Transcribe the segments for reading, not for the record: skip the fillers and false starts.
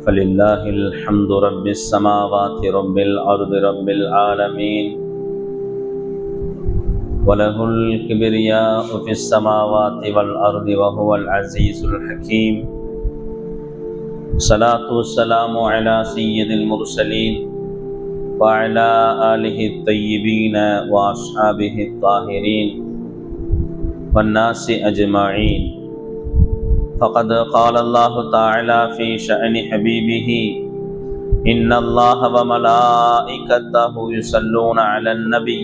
فلله الحمد رب السماوات رب الأرض رب العالمين وله الكبرياء في السماوات والأرض وهو العزيز الحكيم. الصلاة والسلام على سيد المرسلين وعلى آله الطيبين وأصحابه الطاهرين والناس أجمعين. فقد قال الله تعالى في شأن حبيبه: إن الله وملائكته يصلون على النبي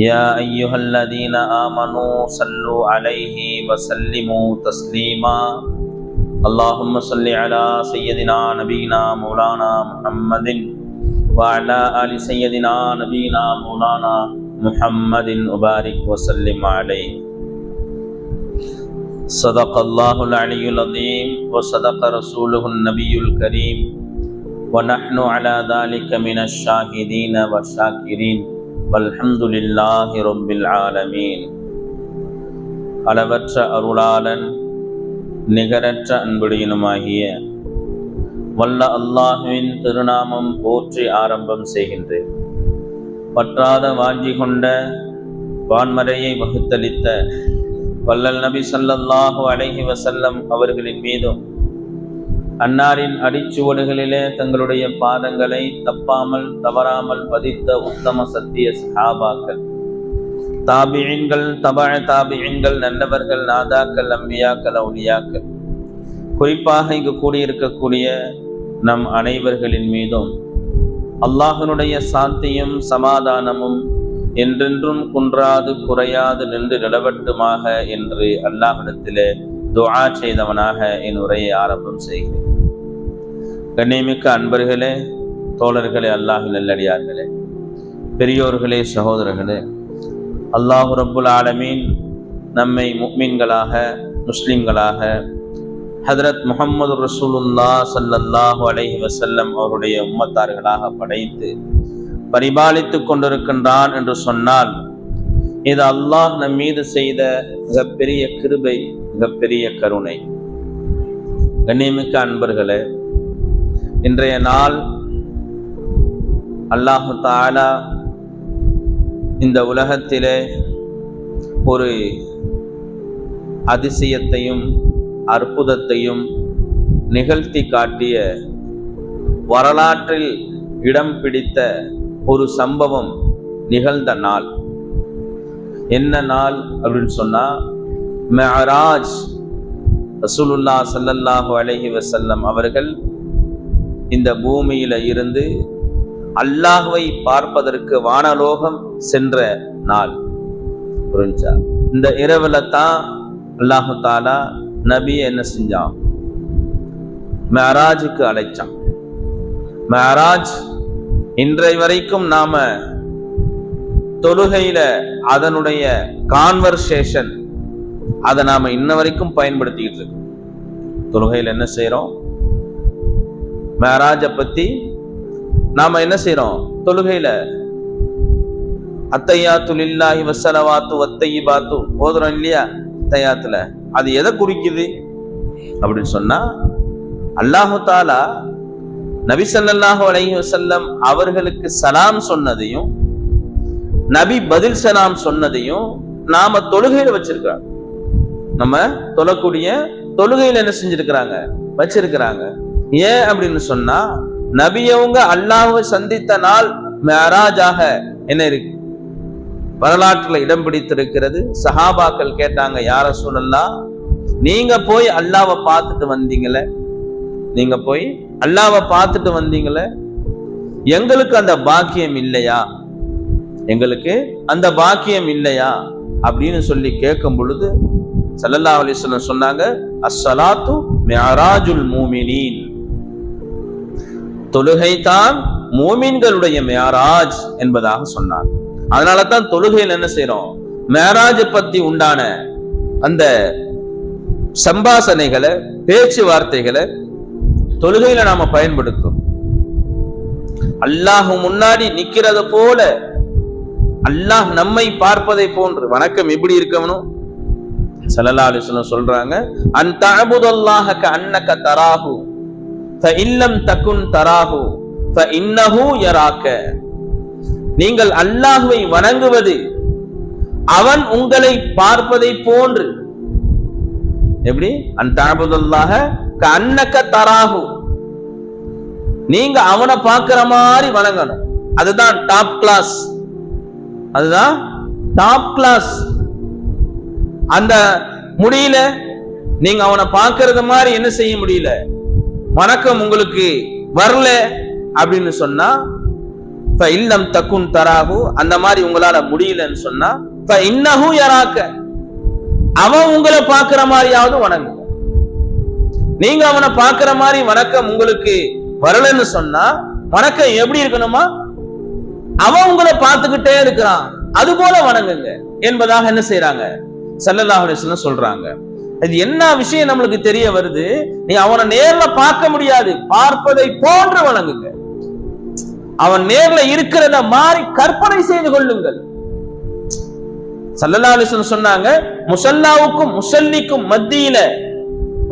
يا أيها الذين آمنوا صلوا عليه وسلموا تسليما. اللهم صل على سيدنا نبينا مولانا محمد وعلى آل سيدنا نبينا مولانا محمد وبارك وسلم عليه. صدق الله العلي العظيم وصدق رسوله النبي الكريم ونحن على ذلك من الشاهدين والشاكرين والحمد لله رب العالمين. அளவற்ற அருளாளன் நிகரற்ற அன்புடையனுமாகிய வல்ல அல்லாஹுவின் திருநாமம் போற்றி ஆரம்பம் செய்கின்றேன். பற்றாத வாஞ்சி கொண்ட வான்மறையை வகுத்தளித்த வல்லல் நபி ஸல்லல்லாஹு அலைஹி வஸல்லம் அவர்களின் மீதும் அன்னாரின் அடிச்சுவடுகளிலே தங்களுடைய பாதங்களை தப்பாமல் தவறாமல் பதித்த உத்தம சத்திய சஹாபாக்கள், தாபிஈன்கள், தபஅ தாபிஈன்கள், நல்லவர்கள், நாதாக்கள், அம்பியாக்கள், அவுலியாக்கள், குறிப்பாக இங்கு கூடியிருக்கக்கூடிய நம் அனைவர்களின் மீதும் அல்லாஹ்வினுடைய சாந்தியும் சமாதானமும் என்றென்றும் குன்றாது குறையாது நின்று நிலவட்டுமாக என்று அல்லாஹ்விடத்திலே துஆ செய்தவனாக என் உரையை ஆரம்பம் செய்கிறேன். கண்ணியமிக்க அன்பர்களே, தோழர்களே, அல்லாஹ்வின் நல்லடியார்களே, பெரியோர்களே, சகோதரர்களே, அல்லாஹ் ரப்புல் ஆலமீன் நம்மை முஃமின்களாக, முஸ்லிம்களாக, ஹதரத் முஹம்மது ரசூலுல்லாஹ் ஸல்லல்லாஹு அலைஹி வஸல்லம் அவருடைய உம்மத்தார்களாக படைத்து பரிபாலித்து கொண்டிருக்கின்றான் என்று சொன்னால் இது அல்லாஹ் நம் மீது செய்த மிகப்பெரிய கிருபை, மிகப்பெரிய கருணை. கண்ணியமிக்க அன்பர்களே, இன்றைய நாள் அல்லாஹு தஆலா இந்த உலகத்திலே ஒரு அதிசயத்தையும் அற்புதத்தையும் நிகழ்த்தி காட்டிய, வரலாற்றில் இடம் பிடித்த ஒரு சம்பவம் நிகழ்ந்த நாள். என்ன நாள் அப்படின்னு சொன்னா, மிஅராஜ். ரசூலுல்லாஹ் ஸல்லல்லாஹு அலைஹி வஸல்லம் அவர்கள் இந்த பூமியில இருந்து அல்லாஹ்வை பார்ப்பதற்கு வானலோகம் சென்ற நாள். புரிஞ்சா? இந்த இரவுல தான் அல்லாஹு தஆலா நபியை என்ன செஞ்சான்? மிஅராஜுக்கு அழைச்சான். மிஅராஜ் இன்றை வரைக்கும் நாம தொழுகையில அதனுடைய கான்வர்சேஷன் அதை நாம இன்ன வரைக்கும் பயன்படுத்திக்கிட்டு இருக்கோம். தொழுகையில என்ன செய்யறோம்? மிஅராஜை பத்தி நாம என்ன செய்யறோம்? தொழுகையில அத்தய்யாத்து லில்லாஹி வஸ்ஸலவாத்து வத்தய்யிபாத்து ஓதுறோம் இல்லையா? அத்தய்யாத்துல அது எதை குறிக்குது அப்படின்னு சொன்னா, அல்லாஹு தஆலா நபி ஸல்லல்லாஹு அலைஹி வஸல்லம் அவர்களுக்கு சலாம் சொன்னதையும் நபி பதில் சலாம் சொன்னதையும் நாம தொழுகையில வச்சிருக்கிறோம். நம்ம தொழக்கூடிய தொழுகையில என்ன செஞ்சிருக்கிறாங்க? வச்சிருக்கிறாங்க. ஏன் அப்படின்னு சொன்னா, நபி அவங்க அல்லாஹ்வை சந்தித்த நாள் மிஅராஜாக என்ன இருக்கு? வரலாற்றுல இடம் பிடித்திருக்கிறது. சஹாபாக்கள் கேட்டாங்க, யா ரசூலல்லாஹ், நீங்க போய் அல்லாஹ்வை பார்த்துட்டு வந்தீங்களே, நீங்க போய் அல்லாஹ்வை பார்த்துட்டு வந்தீங்களே, எங்களுக்கு அந்த பாக்கியம் இல்லையா? எங்களுக்கு அந்த பாக்கியம் இல்லையா அப்படின்னு சொல்லி கேட்கும் பொழுது ஸல்லல்லாஹு அலைஹி வஸல்லம் சொன்னாங்க, அஸ்ஸலாத்து மிஅராஜுல் மூமினீன். தொழுகை தான் மூமின்களுடைய மிஅராஜ் என்பதாக சொன்னாங்க. அதனால தான் தொழுகையில் என்ன செய்யறோம்? மிஅராஜை பத்தி உண்டான அந்த சம்பாசனைகளை, பேச்சுவார்த்தைகளை தொழுகையில நாம பயன்படுத்தும். அல்லாஹ் முன்னாடி நிக்கிறது போல, அல்லாஹ் நம்மை பார்ப்பதை போன்று வணக்கம் எப்படி இருக்கணும்? ஸல்லல்லாஹு அலைஹி வஸல்லம் சொல்றாங்க, அன் தஅபுதல்லாஹ கஅன்னக தராஹு ஃபஇல்லம் தகுன் தராஹு ஃபஇன்னஹு யராக. நீங்கள் அல்லாஹ்வை வணங்குவது அவன் உங்களை பார்ப்பதை போன்று. எப்படி? அன் தஅபுதல்லாஹ கஅன்னக தராஹு. நீங்க அவனை பார்க்கிற மாதிரி வணங்கணும். அதுதான் டாப் கிளாஸ். அதுதான் டாப் கிளாஸ். அந்த முடியல, நீங்க அவனை பார்க்கறது மாதிரி என்ன செய்ய முடியல, வணக்கம் உங்களுக்கு வரல அப்படின்னு சொன்னா, ஃபஇல்லம் தகுன் தராஹு, அந்த மாதிரி உங்களால முடியலன்னு சொன்னா, ஃபஇன்னஹு யராக, அவன் உங்களை பார்க்கிற மாதிரியாவது வணங்குங்க. நீங்க அவனை பார்க்கிற மாதிரி வணக்கம் உங்களுக்கு வரலன்னு சொன்னா, வணக்கம் எப்படி இருக்கணுமா, அவன் உங்களை பார்த்துக்கிட்டே இருக்கிறான் அது போல வணங்குங்க என்பதாக என்ன செய்யறாங்க, ஸல்லல்லாஹு அலைஹி வஸல்லம் சொல்றாங்க. இது என்ன விஷயம் நம்மளுக்கு தெரிய வருது? நீ அவனை நேர்ல பார்க்க முடியாது, பார்ப்பதை போன்று வணங்குங்க. அவன் நேர்ல இருக்கிறத மாதிரி கற்பனை செய்து கொள்ளுங்கள். ஸல்லல்லாஹு அலைஹி வஸல்லம் சொன்னாங்க, முஸல்லாவுக்கும் முஸல்லிக்கும் மத்தியில,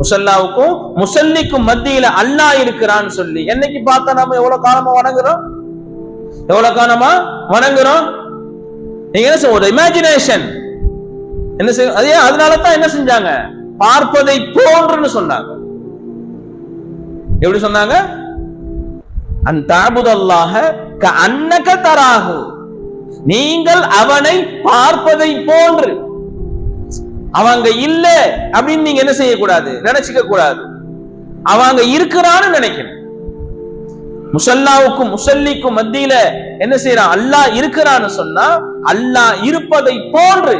முஸல்லாவுக்கும் முஸல்லிக்கும் மத்தியில அல்லாஹ் இருக்கிறான்னு சொல்லி என்னைக்கு பார்த்தா நம்ம எவ்வளவு காலமா வணங்குறோம், எவ்வளவு காலமா வணங்குறோம். நீங்க என்ன ஒரு இமேஜினேஷன் என்ன செய்ய, அதே அதனாலதான் என்ன செஞ்சாங்க, பார்ப்பதை போன்றுன்னு சொன்னாங்க. எப்படி சொன்னாங்க? அன் தஅபுதல்லாஹ கஅன்னக தராஹு, நீங்கள் அவனை பார்ப்பதை போன்று. அவங்க இல்ல அப்படின்னு நீங்க என்ன செய்யக்கூடாது, நினைச்சுக்க கூடாது. அவங்க இருக்கிறான்னு நினைக்கணும். முஸல்லாவுக்கும் முஸல்லிக்கும் மத்தியில என்ன செய்யறான், அல்லாஹ் இருக்கிறான்னு சொன்னா அல்லாஹ் இருப்பதை போன்று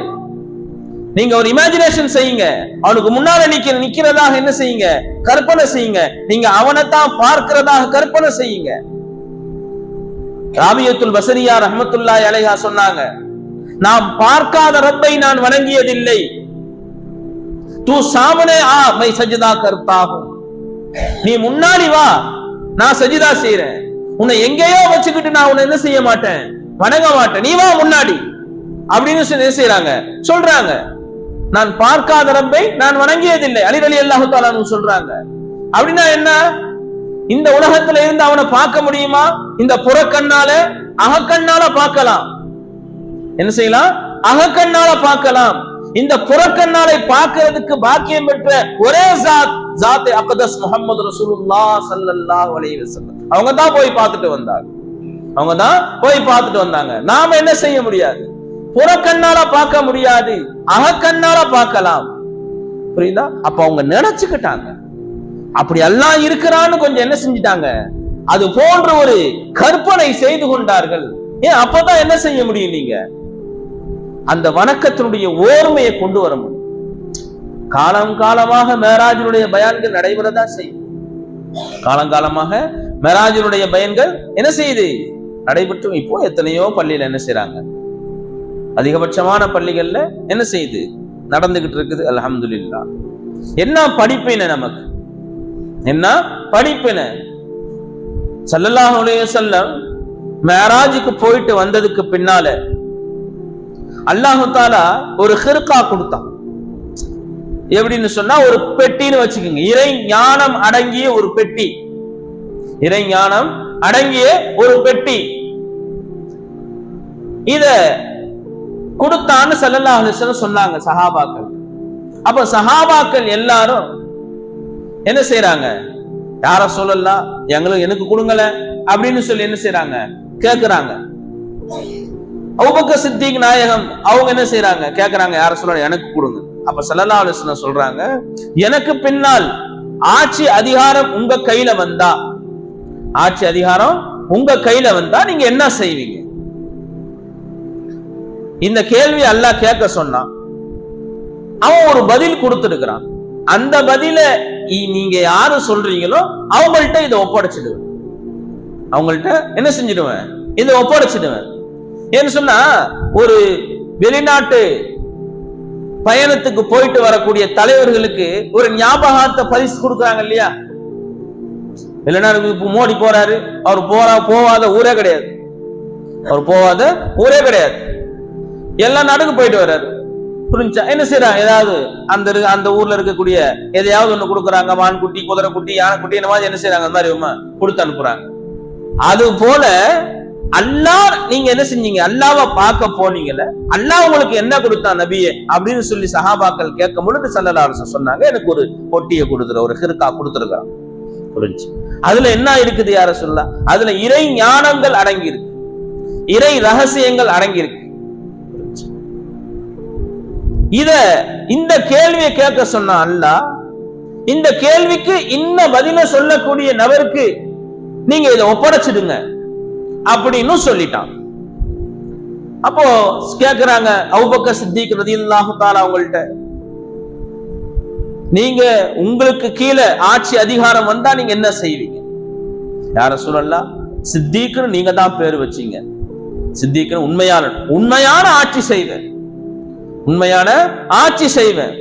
நீங்க ஒரு இமேஜினேஷன் செய்யுங்க. அவனுக்கு முன்னால நிக்கிறதாக என்ன செய்யுங்க, கற்பனை செய்யுங்க. நீங்க அவனைத்தான் பார்க்கிறதாக கற்பனை செய்யுங்க. ராபியத்துல் பஸரியா ரஹ்மத்துல்லாஹி அலைஹா சொன்னாங்க, நாம் பார்க்காத ரப்பை நான் வணங்கியதில்லை. தூ சாமனே ஆ மை சஜ்தா கர்த்தா ஹூ, நீ முன்னாடி வா நான் சஜிதா செய்யறேன். உன்னை எங்கேயோ வச்சுக்கிட்டு நான் உன்னை என்ன செய்ய மாட்டேன், வணங்க மாட்டேன், நீ வா முன்னாடி அப்படின்னு என்ன செய்யறாங்க, சொல்றாங்க. நான் பார்க்காத ரப்பை நான் வணங்கியதில்லை, அலி ரலியல்லாஹு தஆலா அன்ஹு சொல்றாங்க. அப்படின்னா என்ன, இந்த உலகத்துல இருந்து அவனை பார்க்க முடியுமா? இந்த புறக்கண்ணால அகக்கண்ணால பார்க்கலாம். என்ன செய்யலாம்? அகக்கண்ணால பார்க்கலாம். இந்த புறக்கண்ணாலை பார்க்கிறதுக்கு பாக்கியம் பெற்ற ஒரே ஜாத் அக்தஸ் முஹம்மது ரசூலுல்லாஹ் ஸல்லல்லாஹு அலைஹி வஸல்லம். அவங்க தான் போய் பார்த்துட்டு வந்தாங்க. அவங்க தான் போய் பார்த்துட்டு வந்தாங்க. நாம என்ன செய்ய முடியாது, புறக்கண்ணால பார்க்க முடியாது, அகக்கண்ணால பார்க்கலாம். புரியுதா? அப்ப அவங்க நினைச்சுக்கிட்டாங்க, அப்படி அல்லாஹ் இருக்கிறான்னு கொஞ்சம் என்ன செஞ்சிட்டாங்க, அது போன்ற ஒரு கற்பனை செய்து கொண்டார்கள். ஏன்? அப்பதான் என்ன செய்ய முடியும், நீங்க அந்த வணக்கத்தினுடைய ஓர்மையை கொண்டு வர முடியும். காலம் காலமாக மேராஜினுடைய பயான்கள் நடைபெறதான் செய்யும். காலங்காலமாக மேராஜினுடைய பயன்கள் என்ன செய்யுது, நடைபெற்று இப்போ எத்தனையோ பள்ளியில என்ன செய்யறாங்க, அதிகபட்சமான பள்ளிகள்ல என்ன செய்யுது, நடந்துகிட்டு இருக்குது. அல்ஹம்துலில்லாஹ். என்ன படிப்பின நமக்கு, என்ன படிப்பின? ஸல்லல்லாஹு அலைஹி வஸல்லம் மேராஜுக்கு போயிட்டு வந்ததுக்கு பின்னால அல்லாஹு தஆலா ஒரு ஹிர்கா கொடுத்தான். எப்படின்னு சொன்னா, ஒரு பெட்டின்னு வச்சுக்கோங்க, இறை ஞானம் அடங்கிய ஒரு பெட்டி, இறை ஞானம் அடங்கிய ஒரு பெட்டி. இத கொடுத்தான்னு ஸல்லல்லாஹு அலைஹி வஸல்லம் சொன்னாங்க சஹாபாக்கள். அப்ப சஹாபாக்கள் எல்லாரும் என்ன செய்யறாங்க, யார ரசூலல்லாஹ் எனக்கு கொடுங்கல அப்படின்னு சொல்லி என்ன செய்யறாங்க, கேக்குறாங்க. அபூபக்கர் சித்திக் நாயகம் அவங்க என்ன செய்யறாங்க, கேக்குறாங்க, யார ரசூலல்லாஹ் எனக்கு கொடுங்க. அப்ப ஸல்லல்லாஹு அலைஹி வஸல்லம் சொல்றாங்க, எனக்கு பின்னால் ஆட்சி அதிகாரம் உங்க கையில வந்தா, ஆட்சி அதிகாரம் உங்க கையில வந்தா நீங்க என்ன செய்வீங்க? இந்த கேள்வி அல்லாஹ் கேட்க சொன்னான். அவன் ஒரு பதில் கொடுத்துருக்கிறான். அந்த பதில நீங்க யாரு சொல்றீங்களோ அவங்கள்ட்ட இதை ஒப்படைச்சிடுவேன், அவங்கள்ட்ட என்ன செஞ்சிடுவேன், இதை ஒப்படைச்சிடுவேன். ஏன்னு சொன்னா, ஒரு வெளிநாட்டு பயணத்துக்கு போயிட்டு வரக்கூடிய தலைவர்களுக்கு ஒரு ஞாபகார்த்த பரிசு கொடுக்குறாங்க இல்லையா? வெளிநாடு மோடி போறாரு, அவர் போவாத ஊரே கிடையாது, அவர் போவாத ஊரே கிடையாது, எல்லா நாட்டுக்கும் போயிட்டு வர்றாரு. புரிஞ்சா என்ன செய்யறாங்க, ஏதாவது அந்த ஊர்ல இருக்கக்கூடிய எதையாவது ஒண்ணு கொடுக்குறாங்க, மான்குட்டி, குதிரை குட்டி, யானை குட்டி, என்ன மாதிரி என்ன செய்யறாங்க, அந்த மாதிரி கொடுத்து அனுப்புறாங்க. அது போல அல்லாஹ் நீங்க என்ன செஞ்சீங்க, அல்லாஹ்வை பார்க்க போனீங்கல்ல, அல்லாஹ் உங்களுக்கு என்ன கொடுத்தான் நபியே அப்படின்னு சொல்லி சஹாபாக்கள் கேட்கும் பொழுது ஸல்லல்லாஹு அலைஹி வஸல்லம் சொன்னாங்க, எனக்கு ஒரு பொட்டியை கொடுத்துற, ஒரு ஹிர்கா கொடுத்துருக்கான். புரிஞ்சு? அதுல என்ன இருக்குது யா ரசூலுல்லாஹ்? அதுல இறை ஞானங்கள் அடங்கி இருக்கு, இறை ரகசியங்கள் அடங்கி இருக்கு. இந்த கேள்வியை கேட்க சொன்ன அல்லாஹ், இந்த கேள்விக்கு இன்ன பதில சொல்லக்கூடிய நபருக்கு நீங்க இதை ஒப்படைச்சிடுங்க அப்படின்னு சொல்லிட்டான். அப்போ கேக்குறாங்க அபூபக்கர் சித்திக் ரலியல்லாஹு தஆலா அவங்கள்ட்ட, நீங்க உங்களுக்கு கீழே ஆட்சி அதிகாரம் வந்தா நீங்க என்ன செய்வீங்க? யா ரசூலல்லாஹ், சித்திக்னு நீங்க தான் பேர் வச்சீங்க, சித்திக்னு உண்மையான ஆட்சி செய்வேன், உண்மையான ஆட்சி செய்வேன்,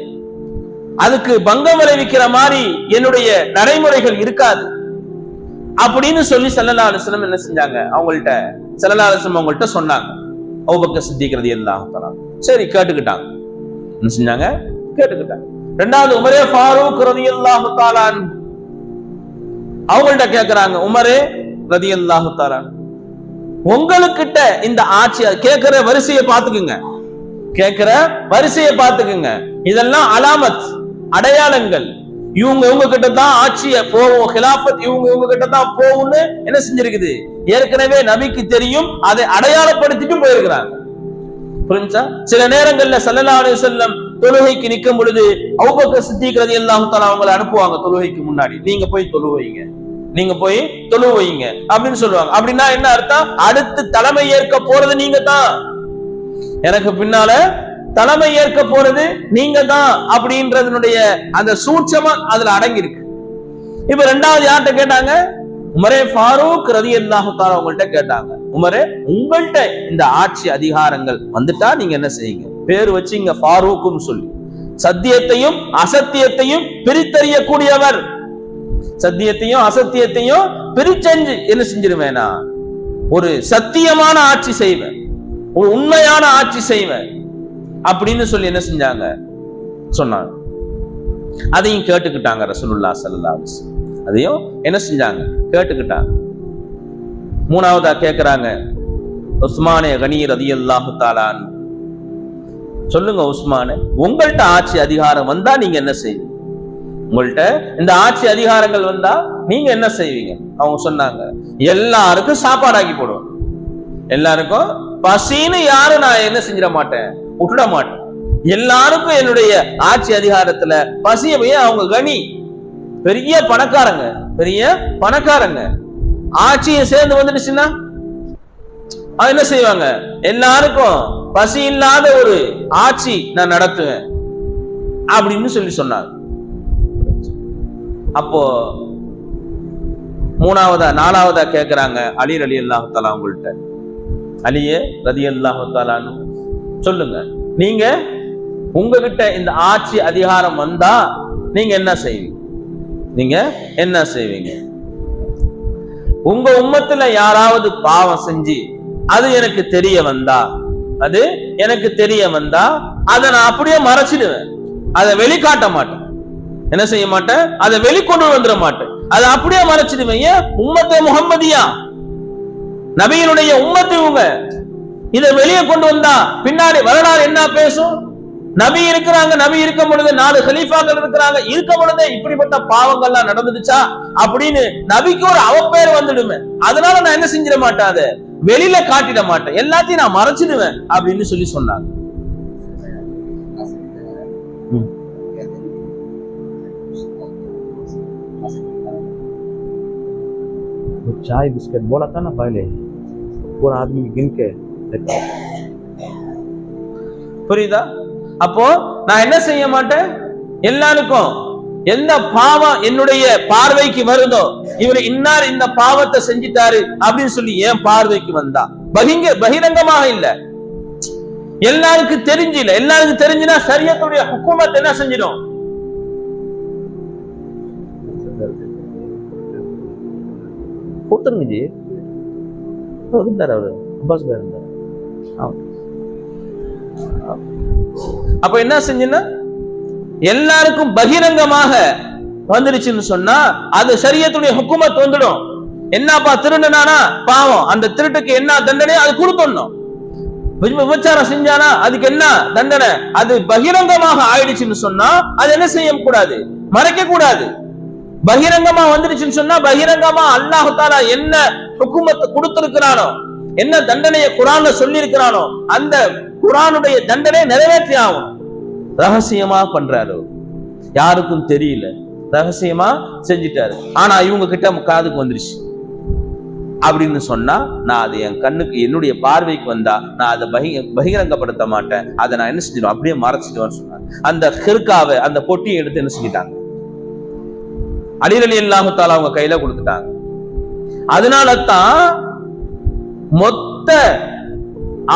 அதுக்கு பங்கம் விளைவிக்கிற மாதிரி என்னுடைய நடைமுறைகள் இருக்காது அப்படின்னு சொல்லி ஸல்லல்லாஹு அலைஹி வஸல்லம் என்ன செஞ்சாங்க, அவங்கள்ட்ட ஸல்லல்லாஹு அலைஹி வஸல்லம் அவங்கள்ட்ட சொன்னாங்க. அபூபக்கர் சித்திக் ரலியல்லாஹு தஆலா சரி கேட்டுக்கிட்டாங்க, என்ன செஞ்சாங்க, கேட்டுக்கிட்டாங்க. இரண்டாவது உமரே ஃபாரூக் ரலியல்லாஹு தஆலா அவங்கள்ட்ட கேக்குறாங்க, உமரே ரலியல்லாஹு தஆலா உங்களுக்கிட்ட இந்த ஆட்சி, கேட்கிற வரிசையை பார்த்துக்குங்க, கேட்கிற வரிசையை பார்த்துக்குங்க, இதெல்லாம் அலாமத், அடையாளங்கள். இவங்க கிட்ட தான் ஆட்சிய போவோம், ஹிலாஃபத் இவங்க கிட்ட தான் போகும்னு என்ன செஞ்சிருக்குது, ஏற்கனவே நபிக்கு தெரியும், அதை அடையாளப்படுத்திட்டு போயிருக்கிறாங்க. புரிஞ்சா? சில நேரங்கள்ல ஸல்லல்லாஹு அலைஹி வஸல்லம் தொழுகைக்கு நிற்கும் பொழுது அபூபக்கர் சித்திக் ரலியல்லாஹு தஆலா அவங்களை அனுப்புவாங்க தொழுகைக்கு முன்னாடி, நீங்க போய் தொழுவைங்க, நீங்க போய் தொழுவைங்க அப்படின்னு சொல்லுவாங்க. அப்படின்னா என்ன அர்த்தம், அடுத்து தலைமை ஏற்க போறது நீங்க தான், எனக்கு பின்னால தலைமை ஏற்க போறது நீங்க தான் அப்படின்றதனுடைய அந்த சூட்சமா அதுல அடங்கி இருக்கு. இப்ப ரெண்டாவது யார்கிட்ட கேட்டாங்க, உமரே ஃபாரூக் ரலியல்லாஹு தஆலா அவங்கள்ட்ட கேட்டாங்க, உமரே உங்கள்கிட்ட இந்த ஆட்சி அதிகாரங்கள் வந்துட்டா நீங்க என்ன செய்யுங்க, பேர் வச்சுங்க ஃபாரூக்னு சொல்லி, சத்தியத்தையும் அசத்தியத்தையும் பிரித்தறியக்கூடியவர், சத்தியத்தையும் அசத்தியத்தையும் பிரிச்செஞ்சு என்ன செஞ்சிருவேனா, ஒரு சத்தியமான ஆட்சி செய்வேன், ஒரு உண்மையான ஆட்சி செய்வேன் அப்படின்னு சொல்லி என்ன செஞ்சாங்க, சொன்னாங்க. அதையும் கேட்டுக்கிட்டாங்க ரசூலுல்லாஹி ஸல்லல்லாஹு அலைஹி வஸல்லம், அதையும் என்ன செஞ்சாங்க, கேட்டுக்கிட்டாங்க. மூணாவதா கேக்குறாங்க, உஸ்மானே கனி ரலியல்லாஹு தஆலா சொல்லுங்க உஸ்மானே, உங்கள்ட்ட ஆட்சி அதிகாரம் வந்தா நீங்க என்ன செய்வீங்க, உங்கள்ட்ட இந்த ஆட்சி அதிகாரங்கள் வந்தா நீங்க என்ன செய்வீங்க? அவங்க சொன்னாங்க, எல்லாருக்கும் சாப்பாடு ஆக்கி போடுவோம், எல்லாருக்கும் பசின்னு யாரும் நான் என்ன செஞ்சிட மாட்டேன், விட்டுட மாட்டேன், எல்லாருக்கும் என்னுடைய ஆட்சி அதிகாரத்துல பசிய போய், அவங்க கனி பெரிய பணக்காரங்க, பெரிய பணக்காரங்க, ஆட்சியை சேர்ந்து வந்துடுச்சுன்னா என்ன செய்வாங்க, எல்லாருக்கும் பசி இல்லாத ஒரு ஆட்சி நான் நடத்துவேன் அப்படின்னு சொல்லி சொன்னாங்க. அப்போ நாலாவதா கேக்குறாங்க அலி ரலியல்லாஹு தஆலா உங்கள்ட்ட, அலியே ரலியல்லாஹு தஆலா சொல்லுங்க, நீங்க உங்ககிட்ட இந்த ஆட்சி அதிகாரம் வந்தா நீங்க என்ன செய்வீங்க, நீங்க என்ன செய்வீங்க? உங்க உம்மத்துல யாராவது பாவம் செஞ்சு அது எனக்கு தெரிய வந்தா, அதை நான் அப்படியே மறைச்சிடுவேன், அதை வெளிக்காட்ட மாட்டேன், என்ன செய்ய மாட்டேன், அதை வெளிக்கொண்டு வந்துட மாட்டேன், அதை அப்படியே மறைச்சிடுவேன். ஏன்? உம்மத்தே முஹம்மதியா, நபியினுடைய உம்மத்து இவங்க, இதை வெளியே கொண்டு வந்தா பின்னாடி வரலாறு என்ன பேசும்? நபி இருக்கிறாங்க, நபி இருக்கும் பொழுது 4 கலீஃபாக்கள் இருக்கிறாங்க, இருக்கும் பொழுதே இப்படிப்பட்ட பாவங்கள்லாம் நடந்துடுச்சா அப்படின்னு நபிக்கு ஒரு அவப்பேர் வந்துடுமே, அதனால நான் என்ன செஞ்சிட மாட்டேன், அதை வெளியில காட்டிட மாட்டேன், எல்லாத்தையும் நான் மறைச்சிடுவேன் அப்படின்னு சொல்லி சொன்னாங்க. चाय बिस्किट बोला था ना पहले, पूरा आदमी गिन के देखा, புரியுதா? அப்போ நான் என்ன செய்ய மாட்டேன், எல்லாருக்கும் எந்த பாவம் என்னுடைய பார்வைக்கு வருதோ, இவர் இன்னார் இந்த பாவத்தை செஞ்சிட்டாரு அப்படின்னு சொல்லி ஏன் பார்வைக்கு வந்தா, பகிரங்கமாக இல்ல, எல்லாருக்கும் தெரிஞ்சில, எல்லாருக்கும் தெரிஞ்சுனா ஷரியத்துடைய ஹுக்குமத் என்ன செஞ்சிடும், கொடுத்துருங்க ஜி, இருந்தார் அவரு அப்பாஸ் இருந்தார். அப்ப என்ன செஞ்சுன்னா எல்லாருக்கும் பகிரங்கமாக வந்துருச்சுன்னு சொன்னா அது ஷரியத்துடைய ஹுக்குமத் வந்துடும். என்னப்பா திருடுனானா பாவம், அந்த திருட்டுக்கு என்ன தண்டனை அது கொடுக்கணும். விபச்சாரம் செஞ்சானா அதுக்கு என்ன தண்டனை அது பகிரங்கமாக ஆயிடுச்சுன்னு சொன்னா அது என்ன செய்யக்கூடாது, மறைக்க கூடாது. பகிரங்கமா வந்துருச்சுன்னு சொன்னா பகிரங்கமா அல்லாஹ் தஆலா என்ன ஹுக்குமத் கொடுத்திருக்கிறானோ, என்ன தண்டனையை குர்ஆன்ல சொல்லி இருக்கிறானோ அந்த குர்ஆனுடைய தண்டனை நிறைவேற்றி ஆகும். ரகசியமா பண்றாரு, யாருக்கும் தெரியல, ரகசியமா செஞ்சிட்டாரு. ஆனா இவங்க கிட்ட காதுக்கு வந்துருச்சு அப்படின்னு சொன்னா நான் அது என் கண்ணுக்கு என்னுடைய பார்வைக்கு வந்தா நான் அதை பகிரங்கப்படுத்த மாட்டேன், அதை நான் என்ன செஞ்சிடுவேன் அப்படியே மறைச்சிடுவேன்னு சொன்னாங்க. அந்த ஹிர்காவை அந்த பொட்டியை எடுத்து என்ன செஞ்சிட்டாங்க, அலி ரலியல்லாஹு தஆலா அவங்க கையில கொடுத்துட்டாங்க. அதனால தான் மொத்த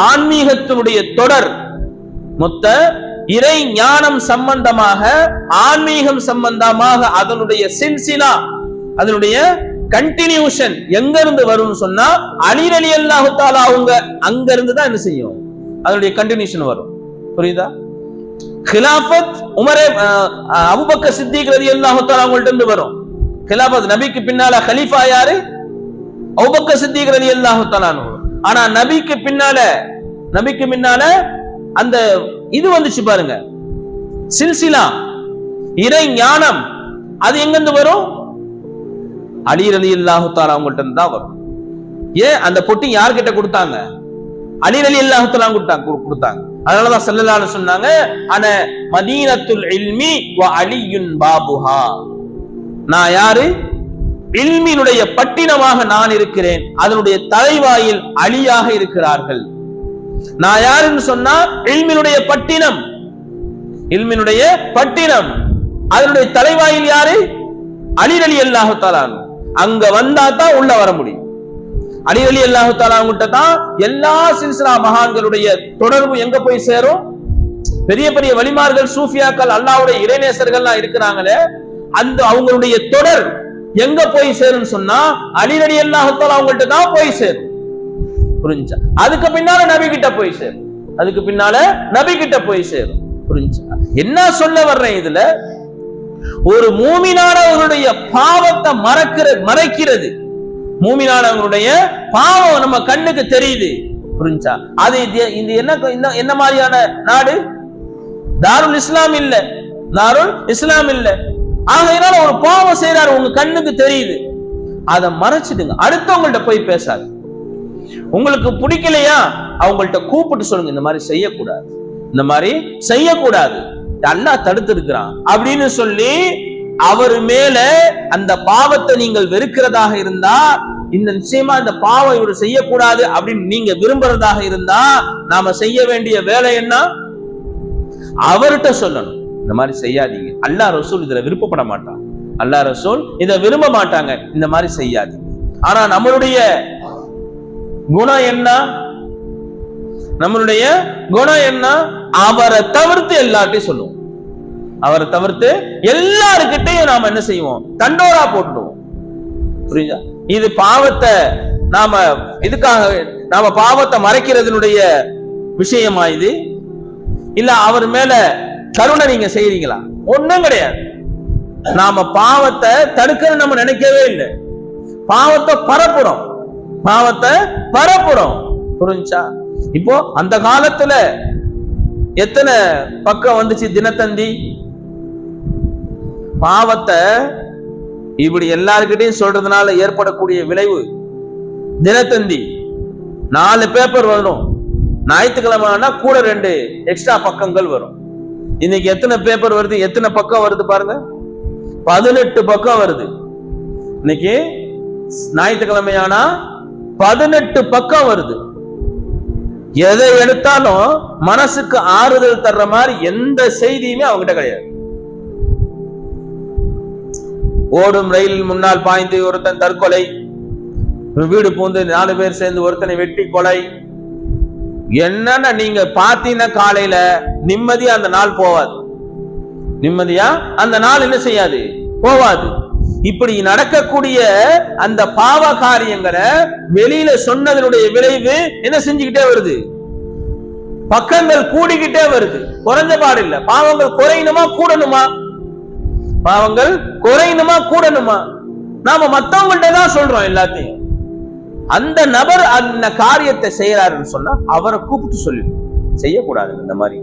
ஆன்மீகத்தினுடைய தொடர், மொத்த இறை ஞானம் சம்பந்தமாக ஆன்மீகம் சம்பந்தமாக அதனுடைய சில்சிலா, அதனுடைய கண்டினியூஷன் எங்க இருந்து வரும்னு சொன்னா அலி ரலியல்லாஹு தஆலா அவங்க அங்க இருந்து தான் என்ன செய்யும், அதனுடைய கண்டினியூஷன் வரும். புரியுதா? கிலாஃபத் உமரே அபூபக்கர் சித்திக் ரலியல்லாஹு தஆலா அவங்கள்ட்ட இருந்து வரும். கிலாஃபத் நபிக்கு பின்னால கலீஃபா யாரு? அபூபக்கர் சித்திக் ரலியல்லாஹு தஆலா. ஆனா நபிக்கு பின்னால அந்த இது வந்துச்சு பாருங்க, சில்சிலா இறை ஞானம், அது எங்க இருந்து வரும்? அலி ரலியல்லாஹு தஆலா அவங்கள்ட்ட இருந்து தான் வரும். ஏன் அந்த பொட்டி யார்கிட்ட கொடுத்தாங்க? அலி ரலியல்லாஹு தஆலா கொடுத்தாங்க. அதனாலதான் ஸல்லல்லாஹு அலைஹி சொன்னாங்க, அன மதீனத்துல் இல்மி வ அலியுன் பாபுஹா. நான் யாரு? இல்மினுடைய பட்டினமாக நான் இருக்கிறேன், அதனுடைய தலைவாயில் அலியாக இருக்கிறார்கள். நான் யாருன்னு சொன்னா இல்மினுடைய பட்டினம், இல்மினுடைய பட்டினம், அதனுடைய தலைவாயில் யாரு? அலி ரலியல்லாஹு தஆலா. அங்க வந்தா தான் உள்ள வர முடியும். அலி ரலியல்லாஹு தஆலா கிட்ட தான் எல்லா சில்சிலா மகான்களுடைய தொடர்பு எங்க போய் சேரும்? பெரிய பெரிய வலிமார்கள், சூஃபியாக்கள், அல்லாஹ்வுடைய இறைநேசர்கள்லாம் இருக்கிறாங்களே, அந்த அவங்களுடைய தொடர் எங்க போய் சேரும்னு சொன்னா அலி ரலியல்லாஹு தஆலா அவங்கள்ட்ட தான் போய் சேரும். புரிஞ்சா? அதுக்கு பின்னால நபி கிட்ட போய் சேரும், அதுக்கு பின்னால நபி கிட்ட போய் சேரும். புரிஞ்சா? என்ன சொல்ல வர்றேன் இதுல? ஒரு மூமினானவர்களுடைய பாவத்தை மறைக்கிறது, மூமினானவர்களுடைய பாவம் நம்ம கண்ணுக்கு தெரியுது. புரிஞ்சா? அது இந்த என்ன மாதிரியான நாடு? தாருல் இஸ்லாம் இல்ல, தாருல் இஸ்லாம் இல்ல. ஆகையினால ஒரு பாவம் செய்யறாரு, உங்க கண்ணுக்கு தெரியுது, அதை மறைச்சிடுங்க. அடுத்தவங்கள்ட்ட போய் பேசாது. உங்களுக்கு பிடிக்கலையா அவங்கள்ட்ட கூப்பிட்டு சொல்லுங்க, இந்த மாதிரி செய்யக்கூடாது, இந்த மாதிரி செய்யக்கூடாது, அல்லாஹ் தடுத்து இருக்கிறான் அப்படின்னு சொல்லி அவர் மேல அந்த பாவத்தை நீங்கள் வெறுக்கிறதாக இருந்தா, இந்த நிச்சயமா இந்த பாவம் இவர் செய்யக்கூடாது அப்படின்னு நீங்க விரும்புறதாக இருந்தா நாம செய்ய வேண்டிய வேலை என்ன? அவர்கிட்ட சொல்லணும், இந்த மாதிரி செய்யாதீங்க, அல்லாஹ் ரசூல் இதுல விருப்பப்பட மாட்டாங்க, அல்லாஹ் ரசூல் இதை விரும்ப மாட்டாங்க, இந்த மாதிரி செய்யாதீங்க. ஆனா நம்மளுடைய குணம் என்ன? நம்மளுடைய குணம் என்ன? அவரை தவிர்த்து எல்லார்ட்டையும் சொல்லுவோம், அவரை தவிர்த்து எல்லாருக்கிட்டையும் நாம என்ன செய்வோம்? தண்டோரா போட்டுடுவோம். புரியுதா? இது பாவத்தை நாம இதுக்காக நாம பாவத்தை மறைக்கிறதுனுடைய விஷயமா இது? இல்ல அவர் மேல கருணை நீங்க செய்றீங்களா? ஒண்ணும் கிடையாது. நாம பாவத்தை தடுக்க நம்ம நினைக்கவே இல்லை, பாவத்தை பரப்புறோம், பாவத்தை பரப்புறோம். புரிஞ்சா? இப்போ அந்த காலத்துல எத்தனை பக்கம் வந்துச்சு தினத்தந்தி? பாவத்தை இப்படி எல்லாருக்கிட்டையும் சொல்றதுனால ஏற்படக்கூடிய விளைவு தினத்தந்தி 4 பேப்பர் வரும், ஞாயிற்றுக்கிழமை கூட 2 எக்ஸ்ட்ரா பக்கங்கள் வரும். இன்னைக்கு எத்தனை பேப்பர் வருது, எத்தனை பக்கம் வருது பாருங்க? 18 பக்கம் வருது. இன்னைக்கு ஞாயிற்றுக்கிழமையானா 18 பக்கம் வருது. எதை எடுத்தாலும் மனசுக்கு ஆறுதல் தர்ற மாதிரி எந்த செய்தியுமே அவங்ககிட்ட கிடையாது. ஓடும் ரயிலில் முன்னால் பாய்ந்து ஒருத்தன் தற்கொலை, வீடு பூந்து 4 பேர் சேர்ந்து ஒருத்தனை வெட்டி கொலை, என்னன்னா நீங்க பாத்தீங்கன்னா காலையில நிம்மதியா அந்த நாள் போவாது, நிம்மதியா அந்த நாள் என்ன செய்யாது, போவாது. இப்படி நடக்கக்கூடிய அந்த பாவ காரியங்களை வெளியில சொன்னதனுடைய விளைவு என்ன செஞ்சுக்கிட்டே வருது? பக்கங்கள் கூடிக்கிட்டே வருது, குறைஞ்ச பாடு இல்ல. பாவங்கள் குறையணுமா கூடணுமா? பாவங்கள் குறையணுமா கூடணுமா? நாம மத்தவங்கள்ட்ட தான் சொல்றோம் எல்லாத்தையும். அந்த நபர் அந்த காரியத்தை செய்யறாருன்னு சொன்னா அவரை கூப்பிட்டு சொல்லி செய்யக்கூடாது. இந்த மாதிரி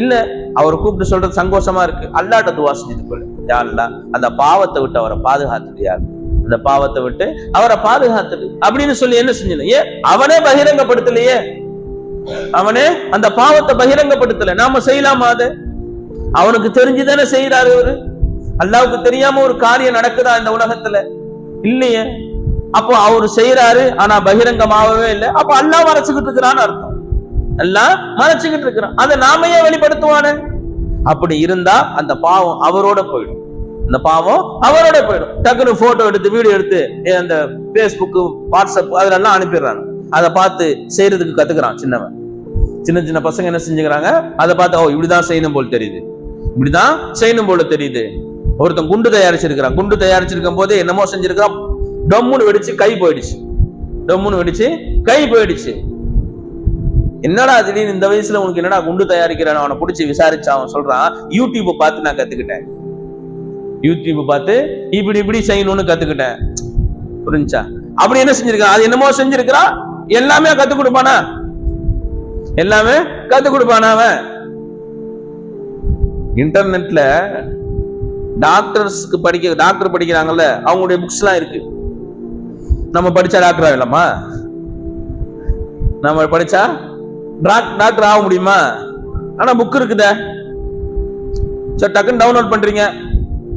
இல்ல, அவரை கூப்பிட்டு சொல்றது சங்கோஷமா இருக்கு, அல்லாட்ட துவா செஞ்சுட்டு போல, யா அல்லாஹ் அந்த பாவத்தை விட்டு அவரை பாதுகாத்துட்டு, யாரு அந்த பாவத்தை விட்டு அவரை பாதுகாத்துட்டு அப்படின்னு சொல்லி என்ன செஞ்சு, ஏன் அவனே பகிரங்கப்படுத்தலையே, அவனே அந்த பாவத்தை பகிரங்கப்படுத்தல, நாம செய்யலாமா? அது அவனுக்கு தெரிஞ்சுதானே செய்யறாரு. அவரு அல்லாவுக்கு தெரியாம ஒரு காரியம் நடக்குதா இந்த உலகத்துல? இல்லையே. அப்போ அவரு செய்யறாரு, ஆனா பகிரங்கமாகவே இல்லை. அப்ப அல்லாஹ் மறைச்சுக்கிட்டு இருக்கிறான்னு அர்த்தம். அல்லாஹ் மறைச்சுக்கிட்டு இருக்கிறான், அதை நாம ஏன் வெளிப்படுத்துவானே? அப்படி இருந்தா அந்த பாவம் அவரோட போயிடும். அந்த பாவம் அவரோட போயிடும். டக்குனு போட்டோ எடுத்து வீடியோ எடுத்து அந்த பேஸ்புக் வாட்ஸ்அப் அதெல்லாம் அனுப்பிடுறாங்க. அதை பார்த்து செய்யறதுக்கு கத்துக்கிறான் சின்னவன். சின்ன சின்ன பசங்க என்ன செஞ்சுக்கிறாங்க, அதை பார்த்து ஓ இப்படிதான் செய்யணும் போல் தெரியுது, இப்படிதான் செய்யணும் போல தெரியுது. ஒருத்தன் குண்டு தயாரிச்சிருக்கிறான், குண்டு தயாரிச்சிருக்கும் போது என்னமோ செஞ்சிருக்கான், டம்முன்னு வெடிச்சு கை போயிடுச்சு, டம்முன்னு வெடிச்சு கை போயிடுச்சு. என்னடா திடீர்னு இந்த வயசுல உனக்கு என்னடா குண்டு தயாரிக்கிறான்? அவனை பிடிச்சி விசாரிச்சா அவன் சொல்றான், யூடியூப் பார்த்து நான் கத்துக்கிட்டேன், யூடியூப் பார்த்து இப்படி இப்படி செய்யணும்னு கத்துக்கிட்டேன். புரிஞ்சா? அப்படி என்ன செஞ்சிருக்கான், அது என்னமோ செஞ்சிருக்கிறான். எல்லாமே கத்து கொடுப்பானா? எல்லாமே கத்து கொடுப்பானா? அவன் இன்டர்நெட்ல டாக்டர்ஸ்க்கு டாக்டர் படிக்கிறாங்கல்ல, அவங்களுடைய புக்ஸ் எல்லாம் இருக்கு. நம்ம படிச்சா டாக்டர் ஆகலாமா? நம்ம படிச்சா டாக்டர் ஆக முடியுமா? ஆனா புக் இருக்குத, டக்குன்னு டவுன்லோட் பண்றீங்க.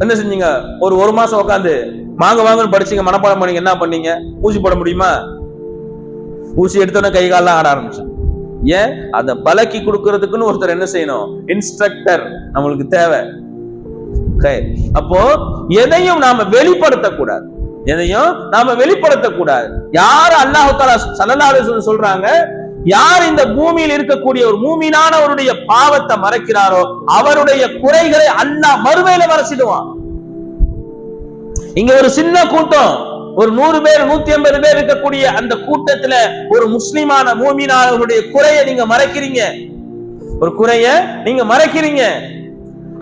என்ன செஞ்சீங்க, ஒரு மாசம் உட்காந்து வாங்கன்னு படிச்சீங்க, மனப்பாடம் பண்ணீங்க, என்ன பண்ணீங்க? ஊசி போட முடியுமா? ஊசி எடுத்தோன்னே கை காலெல்லாம் ஆட ஆரம்பிச்சு. ஏன்? அதை பழக்கி கொடுக்கறதுக்குன்னு ஒருத்தர் என்ன செய்யணும், இன்ஸ்ட்ரக்டர் நம்மளுக்கு தேவை. அப்போ எதையும் நாம வெளிப்படுத்தக்கூடாது, எதையும் நாம வெளிப்படுத்தக்கூடாது. யார் அல்லாஹ் தஆலா ஸல்லல்லாஹு அலைஹி வஸல்லம் சொல்றாங்க, யார் இந்த பூமியில் இருக்கக்கூடிய ஒரு மூமினானவருடைய பாவத்தை மறைக்கிறாரோ அவருடைய குறைகளை அல்லாஹ் மறுமையில மறைச்சிடுவான். இங்க ஒரு சின்ன கூட்டம், ஒரு 100 பேர் 150 பேர் இருக்கக்கூடிய அந்த கூட்டத்துல ஒரு முஸ்லிமான மூமினானவருடைய குறையை நீங்க மறைக்கிறீங்க, ஒரு குறைய நீங்க மறைக்கிறீங்க.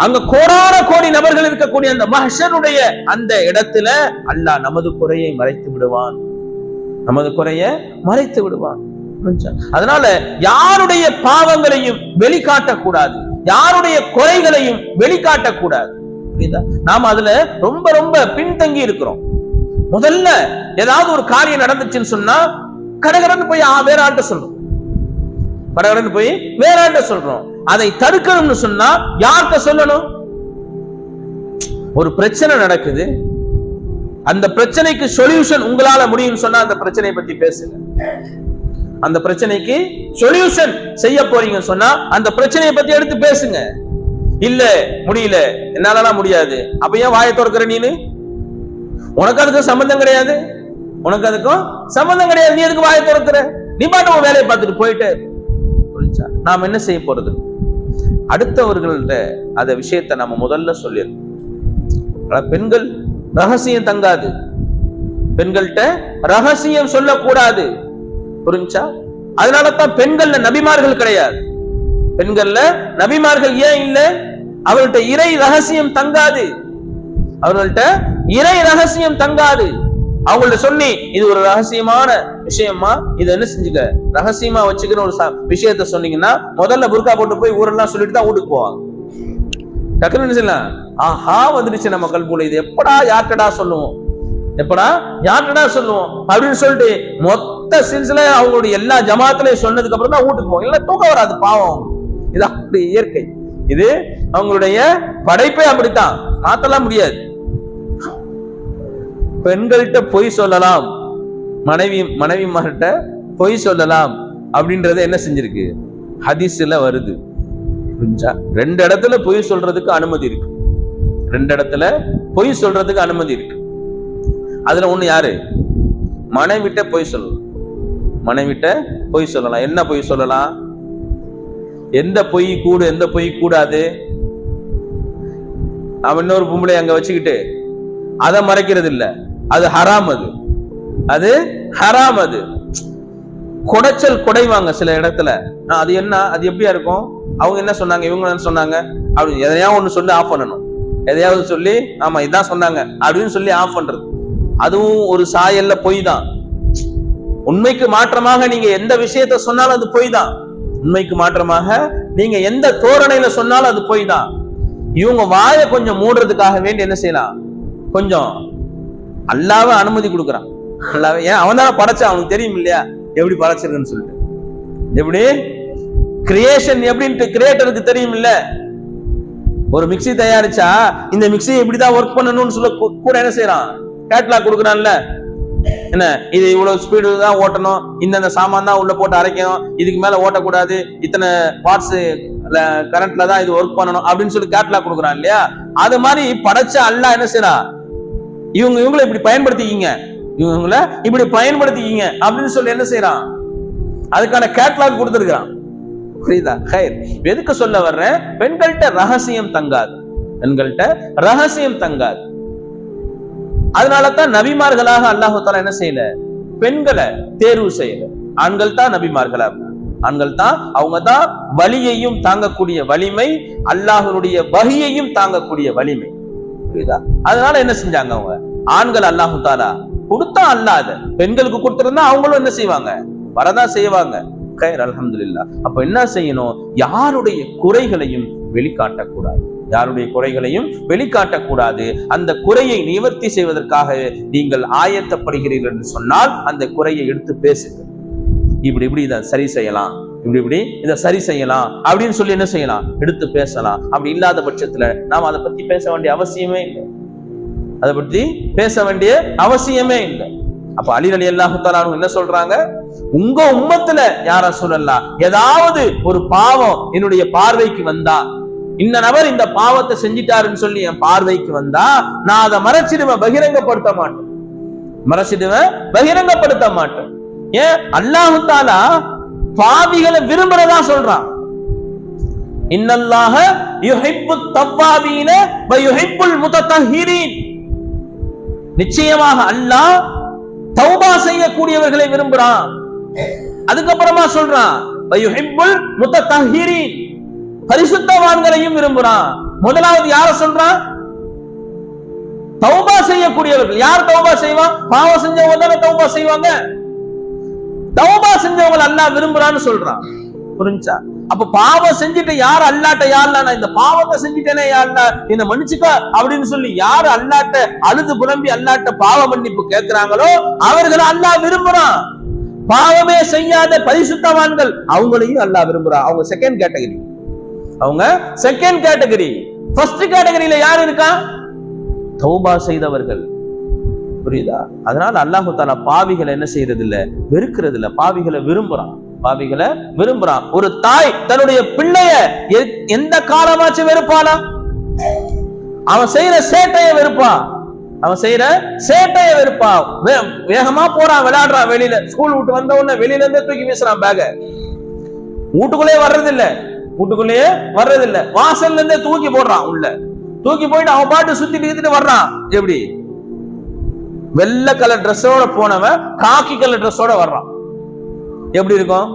அங்க கோடான கோடி நபர்கள் இருக்கக்கூடிய அந்த மஹ்ஷருடைய அந்த இடத்துல அல்லாஹ் நமது குறையை மறைத்து விடுவான், நமது குறையை மறைத்து விடுவான். அதனால யாருடைய பாவங்களையும் வெளிக்காட்டக்கூடாது, யாருடைய குறைகளையும் வெளிக்காட்டக்கூடாது. நாம அதுல ரொம்ப ரொம்ப பின்தங்கி இருக்கிறோம். முதல்ல ஏதாவது ஒரு காரியம் நடந்துச்சுன்னு சொன்னா கடகடன்னு போய் வேற ஆள்கிட்ட சொல்றோம், கடகடன்னு போய் வேற ஆள்கிட்ட சொல்றோம். அதை தடுக்கணும்னு சொன்னா யார்கிட்ட சொல்லணும்? ஒரு பிரச்சனை நடக்குது, அந்த பிரச்சனைக்கு சொல்யூஷன் உங்களால முடியும்னு சொன்னா அந்த பிரச்சனையை பத்தி பேசுங்க. அந்த பிரச்சனைக்கு சொல்யூஷன் செய்ய போறீங்கன்னு சொன்னா அந்த பிரச்சனையை பத்தி எடுத்து பேசுங்க. இல்ல முடியல, என்னாலலாம் முடியாது, அப்ப ஏன் வாயை திறக்கிற நீனு? உனக்கு அதுக்கும் சம்பந்தம் கிடையாது, உனக்கு அதுக்கும் சம்பந்தம் கிடையாது, நீ எதுக்கு வாயை திறக்கிற? நீ பாட்டு உன் வேலையை பார்த்துட்டு போயிட்டு. நாம் என்ன செய்ய போறது? அடுத்தவர்கள்ட்ட அந்த விஷயத்தை நம்ம முதல்ல சொல்லிடணும். பெண்கள் ரகசியம் தங்காது, பெண்கள்கிட்ட ரகசியம் சொல்லக்கூடாது. புரிஞ்சா? அதனாலதான் பெண்கள்ல நபிமார்கள் கிடையாது. பெண்கள்ல நபிமார்கள் ஏன் இல்ல? அவர்கள்ட்ட இறை ரகசியம் தங்காது, அவர்கள்ட்ட இறை ரகசியம் தங்காது. அவங்கள்ட்ட சொல்லி இது ஒரு ரகசியமான விஷயமா, இதை என்ன செஞ்சுக்க, ரகசியமா வச்சுக்கிற ஒரு விஷயத்த சொன்னீங்கன்னா முதல்ல புர்கா போட்டு போய் ஊரெல்லாம் சொல்லிட்டு தான் வீட்டுக்கு போவாங்க. டக்குன்னு என்ன செய்யலாம், ஆஹா வந்துடுச்சு நம்ம கல்புல, இது எப்படா யார்டா சொல்லுவோம், எப்படா யார்டா சொல்லுவோம் அப்படின்னு சொல்லிட்டு மொத்த சில்சில அவங்களுடைய எல்லா ஜமாத்திலையும் சொன்னதுக்கு அப்புறம் தான் வீட்டுக்கு போவோம். இல்ல தூக்கம் வராது, பாவம். இது அப்படி இயற்கை, இது அவங்களுடைய படைப்பே அப்படித்தான், மாத்தலாம் முடியாது. பெண்கள்கிட்ட பொய் சொல்லலாம், மனைவிமார்கிட்ட பொய் சொல்லலாம் அப்படின்றத என்ன செஞ்சிருக்கு, ஹதீஸ்ல வருது. ரெண்டு இடத்துல பொய் சொல்றதுக்கு அனுமதி இருக்கு, ரெண்டு இடத்துல பொய் சொல்றதுக்கு அனுமதி இருக்கு. அதுல ஒண்ணு யாரு? மனைவிட்ட பொய் சொல்லலாம், மனைவிட்ட பொய் சொல்லலாம். என்ன பொய் சொல்லலாம்? எந்த பொய் கூடு, எந்த பொய் கூடாது? அவன் இன்னொரு பொம்பளை அங்க வச்சுக்கிட்டு அதை மறைக்கிறது இல்ல, அது ஹராம், அது ஹராம். அது குடைச்சல் குடைவாங்க சில இடத்துல. அது என்ன, அது எப்படியா இருக்கும், அவங்க என்ன சொன்னாங்க, இவங்க என்ன சொன்னாங்க அப்படி எதையாவது ஒண்ணு சொல்லி ஆஃப் பண்ணணும், எதையாவது சொல்லி ஆமா இதான் சொன்னாங்க அப்படின்னு சொல்லி ஆஃப் பண்றது. அதுவும் ஒரு சாயல்ல பொய் தான். உண்மைக்கு மாற்றமாக நீங்க எந்த விஷயத்த சொன்னாலும் அது பொய் தான். உண்மைக்கு மாற்றமாக நீங்க எந்த தோரணையில சொன்னாலும் அது பொய் தான். இவங்க வாயை கொஞ்சம் மூடுறதுக்காக வேண்டி என்ன செய்யலாம், கொஞ்சம் அல்லாஹ்வை அனுமதி கொடுக்குறான். அல்லாஹ் ஏன், அவன் தானே படைச்சா, அவனுக்கு தெரியும் இல்லையா எப்படி படைச்சிருக்குன்னு சொல்லிட்டு. எப்படி கிரியேஷன் எப்படின்ட்டு கிரியேட்டருக்கு தெரியும் இல்ல. ஒரு மிக்சி தயாரிச்சா இந்த மிக்சி எப்படிதான் ஒர்க் பண்ணணும்னு சொல்ல கூட என்ன செய்யறான், கேட்லாக் கொடுக்குறான்ல. என்ன, இது இவ்வளவு ஸ்பீடு தான் ஓட்டணும், இந்த சாமான் தான் உள்ள போட்டு அரைக்கணும், இதுக்கு மேல ஓட்டக்கூடாது, இத்தனை வாட்ஸ் கரண்ட்ல தான் இது ஒர்க் பண்ணணும் அப்படின்னு சொல்லி கேட்லாக் கொடுக்குறான் இல்லையா. அது மாதிரி படைச்ச அல்லாஹ் என்ன செய்யறான், இவங்களை இப்படி பயன்படுத்திக்கிங்க, இவங்கள இப்படி பயன்படுத்திக்கிங்க அப்படின்னு சொல்லி என்ன செய்யறான், அதுக்கான கேட்லாக் கொடுத்திருக்கிறான். புரியுதா? எதுக்கு சொல்ல வர்றேன், பெண்கள்கிட்ட ரகசியம் தங்காது, பெண்கள்கிட்ட ரகசியம் தங்காது. அதனாலதான் நபிமார்களாக அல்லாஹ் தஆலா என்ன செய்யல, பெண்களை தேர்வு செய்யல. ஆண்கள் தான் நபிமார்களா, ஆண்கள் தான், அவங்க தான் வலியையும் தாங்கக்கூடிய வலிமை, அல்லாஹ்வுடைய வஹியையும் தாங்கக்கூடிய வலிமை. புரியுதா? அதனால என்ன செஞ்சாங்க, அவங்க ஆண்கள் அல்லாஹ் தஆலா கொடுத்தா அல்லாத பெண்களுக்கு கொடுத்திருந்தா அவங்களும் என்ன செய்வாங்க, வரதான் செய்வாங்க. அல்ஹம்துலில்லாஹ். அப்ப என்ன செய்யணும், யாருடைய குறைகளையும் வெளிக்காட்டக்கூடாது, யாருடைய குறைகளையும் வெளிக்காட்டக்கூடாது. அந்த குறையை நிவர்த்தி செய்வதற்காக நீங்கள் ஆயத்தப்படுகிறீர்கள் என்று சொன்னால் அந்த குறையை எடுத்து பேசுங்க. இப்படி இப்படி இதை சரி செய்யலாம், இப்படி இப்படி இதை சரி செய்யலாம் அப்படின்னு சொல்லி என்ன செய்யலாம், எடுத்து பேசலாம். அப்படி இல்லாத பட்சத்துல நாம் அதை பத்தி பேச வேண்டிய அவசியமே இல்லை, அதை பற்றி பேச வேண்டிய அவசியமே இல்லை. அப்ப அலி ரலியல்லாஹு தஆலா என்ன சொல்றாங்க, உங்க உம்மத்துல யார சொல்லலாம், ஏதாவது ஒரு பாவம் என்னுடைய பார்வைக்கு வந்தா, இந்த நபர் இந்த பாவத்தை செஞ்சிட்டாருன்னு சொல்லி என் பார்வைக்கு வந்தா, நான் அதை மறைச்சிடுவேன், பகிரங்கப்படுத்த மாட்டேன், மறைச்சிடுவேன், பகிரங்கப்படுத்த மாட்டேன். ஏன், அல்லாஹ் தஆலா பாவிகளை விரும்புறதா சொல்றான். இன்னல்லாஹ யுஹிப்புத் தவ்வாபீன வ யுஹிப்புல் முத்தத்தஹிரீன். நிச்சயமாக அல்லாஹ் தௌபா செய்யக்கூடியவர்களை விரும்புறான். அதுக்கப்புறமா சொல்றான் வ யுஹிப்புல் முத்தத்தஹிரீன், பரிசுத்தவான்களையும் விரும்புறான். முதலாவது யார சொல்றான், தௌபா செய்யக்கூடியவர்கள். யார் தௌபா செய்வான், பாவம் செஞ்சவங்க தானே தௌபா செய்வாங்க. தௌபா செஞ்சவங்க அல்லாஹ் விரும்புறான்னு சொல்றான். புரிஞ்சா? அப்ப பாவம் செஞ்சுட்டு யார் அல்லாட்ட, யா அல்லாஹ் நான் இந்த பாவத்தை செஞ்சுட்டேனே, யா அல்லாஹ் என்ன மன்னிச்சுக்க அப்படின்னு சொல்லி யார் அல்லாட்ட அழுது புலம்பி அல்லாட்ட பாவ மன்னிப்பு கேட்கிறாங்களோ அவர்களை அல்லாஹ் விரும்புறான். பாவமே செய்யாத பரிசுத்தவான்கள் அவங்களையும் அல்லாஹ் விரும்புறான். அவங்க செகண்ட் கேட்டகரி, அவங்க செகண்ட் கேட்டகரி. ஃபர்ஸ்ட் கேட்டகரியில யார் இருக்கா, தௌபா செய்தவர்கள். புரியுதா? அதனால அல்லாஹ் தஆலா பாவிகளை என்ன செய்யறது இல்ல, வெறுக்கிறது இல்ல, பாவிகளை விரும்புறான், பாவிகளை விரும்புறான். ஒரு தாய் தன்னுடைய பிள்ளைய எந்த காலமாச்சும் வெறுப்பானா? அவன் செய்யற சேட்டைய வெறுப்பா, அவன் செய்யற சேட்டைய வெறுப்பா. வேகமா போறான், விளையாடுறான், வெளியில ஸ்கூல் விட்டு வந்த உடனே வெளியில இருந்தே தூக்கி வீசுறான் பேக, வீட்டுக்குள்ளேயே வர்றதில்ல, வீட்டுக்குள்ளேயே வர்றதில்ல, வாசல்ல இருந்தே தூக்கி போடுறான், உள்ள தூக்கி போயிட்டு அவன் பாட்டு சுத்திட்டு வர்றான். எப்படி, வெள்ளை கலர் ட்ரெஸ்ஸோட போனவன் காக்கி கலர் ட்ரெஸ்ஸோட வர்றான். எப்படி இருக்கும்?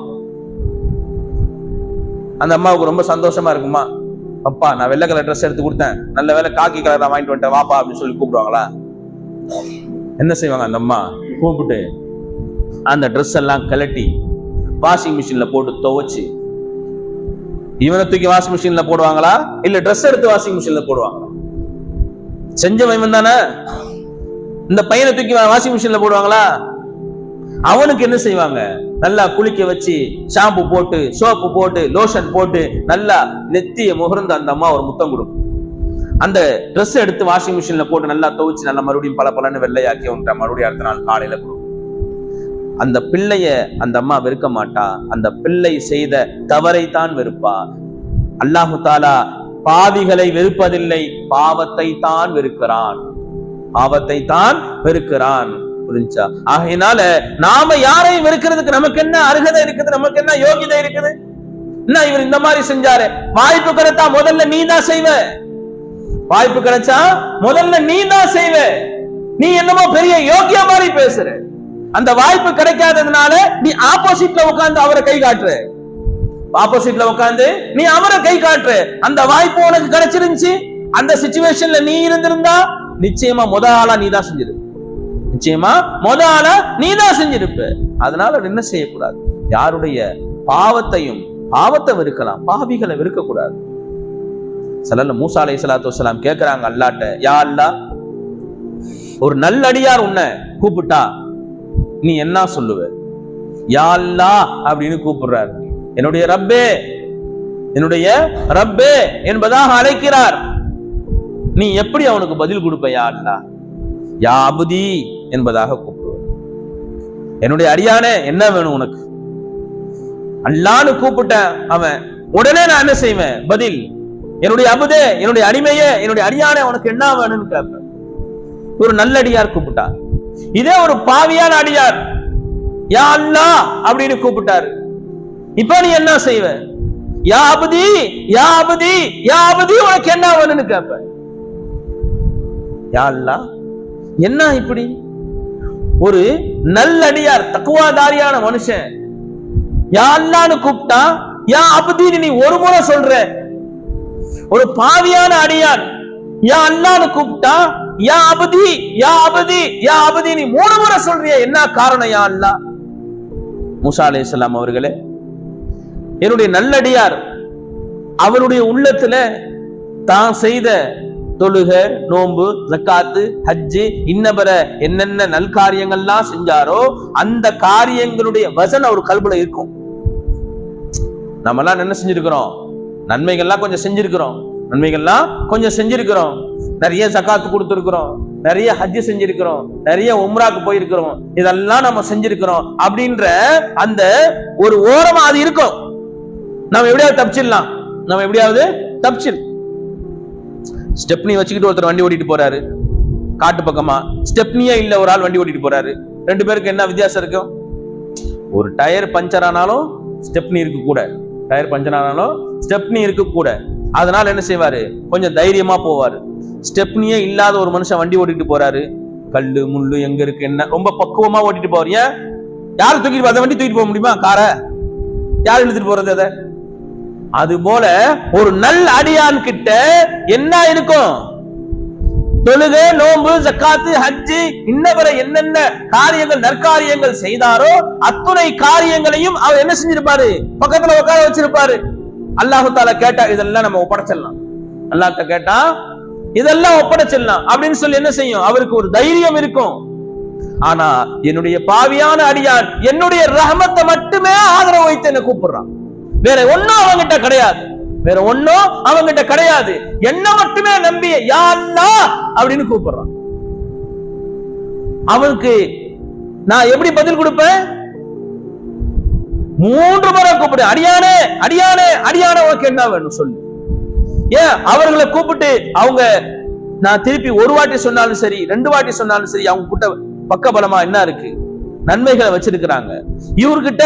அந்த அம்மாவுக்கு ரொம்ப சந்தோஷமா இருக்குமா, அப்பா நான் வெள்ளை கலர் ட்ரெஸ் எடுத்து கொடுத்தேன், நல்ல வேலை காக்கி கலர் நான் வாங்கிட்டு வந்துட்டேன் வாப்பா அப்படின்னு சொல்லி கூப்பிடுவாங்களா? என்ன செய்வாங்க, அந்த அம்மா கூப்பிட்டு அந்த ட்ரெஸ் எல்லாம் கலட்டி வாஷிங் மிஷின்ல போட்டு துவைச்சு, இவனை தூக்கி வாஷிங் மிஷின்ல போடுவாங்களா, இல்ல ட்ரெஸ் எடுத்து வாஷிங் மிஷின்ல போடுவாங்களா? செஞ்சவன் இவன் தானே. இந்த பையனை தூக்கி வாஷிங் மிஷின்ல போடுவாங்களா? அவனுக்கு என்ன செய்வாங்க, நல்லா குளிக்க வச்சு ஷாம்பு போட்டு சோப்பு போட்டு லோஷன் போட்டு நல்லா நெத்திய முகர்ந்து அந்த அம்மா ஒரு முத்தம் கொடுக்கும். அந்த ட்ரெஸ் எடுத்து வாஷிங் மிஷின்ல போட்டு நல்லா துவைச்சு நல்லா மறுபடியும் பல பலன்னு வெள்ளையாக்கி வந்துட்டா மறுபடியும் அடுத்த நாள் காலையில கொடுக்கும். அந்த பிள்ளைய அந்த அம்மா வெறுக்க மாட்டா, அந்த பிள்ளை செய்த தவறை தான் வெறுப்பா. அல்லாஹு தஆலா பாவிகளை வெறுப்பதில்லை, பாவத்தை தான் வெறுக்கிறான், பாவத்தை தான் வெறுக்கிறான். புரிஞ்சா? ஆகையினால நாம யாரையும் வெறுக்கிறதுக்கு நமக்கு என்ன அருகதை இருக்குது, நமக்கு என்ன யோகிதை இருக்குது? என்ன இவர் இந்த மாதிரி செஞ்சாரு, வாய்ப்பு கிடைத்தா முதல்ல நீ தான் செய்வ, வாய்ப்பு கிடைச்சா முதல்ல நீ தான் செய்வ. நீ என்னமோ பெரிய யோகியா மாதிரி பேசுற, அந்த வாய்ப்பு கிடைக்காததுனால நீ ஆப்போசிட்ல உட்கார்ந்து அவரை கை காட்டுற, ஆப்போசிட்ல உட்கார்ந்து நீ அவரை கை காட்டுற. அந்த வாய்ப்பு உனக்கு கிடைச்சிருந்துச்சு, அந்த சிச்சுவேஷன்ல நீ இருந்திருந்தா நிச்சயமா ஆளா நீ தான் செஞ்சிருப்ப, நிச்சயமா ஆளா நீ தான் செஞ்சிருப்ப. அதனால என்ன செய்யக்கூடாது, யாருடைய பாவத்தை வெறுக்கலாம், பாவிகளை வெறுக்க கூடாது. மூசா அலைஹிஸ்ஸலாத்து வஸ்ஸலாம் கேக்குறாங்க அல்லாஹ்ட்ட, யா அல்லாஹ், ஒரு நல்லடியார் உன்னை கூப்பிட்டா நீ என்ன சொல்லுவ? யா அல்லாஹ் அப்படின்னு கூப்பிடுறார். என்னுடைய ரப்பே என்பதாக அழைக்கிறார். நீ எப்படி அவனுக்கு பதில் கொடுப்ப? யா அல்லாஹ், யா அபுதி என்பதாக கூப்பிடுவார். என்னுடைய அடியானே, என்ன வேணும் உனக்கு? அல்லாஹ்னு கூப்பிட்டேன் அவன் உடனே நான் என்ன செய்வேன்? பதில், என்னுடைய அபுதே, என்னுடைய அடிமையே, என்னுடைய அடியானே, உனக்கு என்ன வேணும்னு கேட்பேன். ஒரு நல்லடியார் கூப்பிட்டா. இதே ஒரு பாவியான அடியார் யா அல்லாஹ் அப்படின்னு கூப்பிட்டாரு, இப்ப நீ என்ன செய்வ? யா அபுதி, யா அபுதி, யா அபுதி, உனக்கு என்ன வேணும்னு கேட்ப. யா அல்லாஹ், என்ன இப்படி? ஒரு நல்லடியார், தக்வாதாரியான மனுஷன் யா அல்லாஹ்னு கூப்பிட்டா யா அபுதி நீ ஒரு முறை சொல்ற. ஒரு பாவியான அடியான் யா அல்லாஹ்னு கூப்பிட்டா யா அபுதி, யா அபுதி, யா அபுதி நீ 3 முறை சொல்றிய, என்ன காரணம் யா அல்லாஹ்? மூசா அலைஹிஸ்ஸலாம் அவர்களே, என்னுடைய நல்லடியார் அவருடைய உள்ளத்துல தான் செய்த தொழுகை, நோன்பு, ஜக்காத்து, ஹஜ்ஜு, இன்னபர என்னென்ன நல்காரியங்கள்லாம் செஞ்சாரோ அந்த காரியங்களுடைய வசன் அவர் கல்புல இருக்கும். நம்ம எல்லாம் என்ன செஞ்சிருக்கிறோம்? நன்மைகள்லாம் கொஞ்சம் செஞ்சிருக்கிறோம், நிறைய ஜக்காத்து கொடுத்திருக்கிறோம், நிறைய ஹஜ்ஜு செஞ்சிருக்கிறோம், நிறைய உம்ராக்கு போயிருக்கிறோம், இதெல்லாம் நம்ம செஞ்சிருக்கிறோம் அப்படின்ற அந்த ஒரு ஓரமா அது இருக்கும். நம்ம எப்படியாவது தப்பிச்சிடலாம். ஸ்டெப்னி வச்சுக்கிட்டு ஒருத்தர் வண்டி ஓட்டிட்டு போறாரு காட்டு பக்கமா, ஸ்டெப்னியே இல்ல, ஒரு ஆள் வண்டி ஓட்டிட்டு போறாரு. 2 பேருக்கு என்ன வித்தியாசம் இருக்கும்? ஒரு டயர் பஞ்சர் ஆனாலும் ஸ்டெப்னி இருக்கு கூட. அதனால என்ன செய்வாரு? கொஞ்சம் தைரியமா போவாரு. ஸ்டெப்னியே இல்லாத ஒரு மனுஷன் வண்டி ஓட்டிட்டு போறாரு, கல்லு முள்ளு எங்க இருக்கு என்ன, ரொம்ப பக்குவமா ஓட்டிட்டு போவாரு. ஏன்? யாரு தூக்கிட்டு அதை வண்டி தூக்கிட்டு போக முடியுமா? காரை யார் இழுத்துட்டு போறது? அதை அது போல ஒரு நல்ல அடியான் கிட்ட என்ன இருக்கும்? தொழுகை, நோன்பு, ஜக்காத்து, ஹஜ்ஜு, இன்னவரை என்னென்ன காரியங்கள் நற்காரியங்கள் செய்தாரோ அத்துணை காரியங்களையும் அவர் என்ன செஞ்சிருப்பாரு? பக்கத்துல உட்கார வச்சிருப்பாரு. அல்லாஹ் தஆலா கேட்டா இதெல்லாம் நம்ம ஒப்படைச்சிடலாம், அல்லாஹ்ட்ட கேட்டா இதெல்லாம் ஒப்படைச்சிடலாம் அப்படின்னு சொல்லி என்ன செய்யும்? அவருக்கு ஒரு தைரியம் இருக்கும். ஆனா என்னுடைய பாவியான அடியான் என்னுடைய ரஹமத்தை மட்டுமே ஆதரவு வைத்து என்ன கூப்பிடுறான், வேற ஒன்னும் அவங்கிட்ட கிடையாது, என்ன மட்டுமே நம்பிய யா அல்லாஹ் அப்படின்னு கூப்பிடுறான். அவனுக்கு நான் எப்படி பதில் கொடுப்பேன்? 3 முறை கூப்பிடு, அடியானே அடியானே அடியானே, உனக்கு என்ன வேணும் சொல்லு. ஏன் அவர்களை கூப்பிட்டு அவங்க நான் திருப்பி 1 வாட்டி சொன்னாலும் சரி 2 வாட்டி சொன்னாலும் சரி அவங்க கிட்ட பக்கபலமா என்ன இருக்கு? நன்மைகளை வச்சிருக்கிறாங்க. இவர்கிட்ட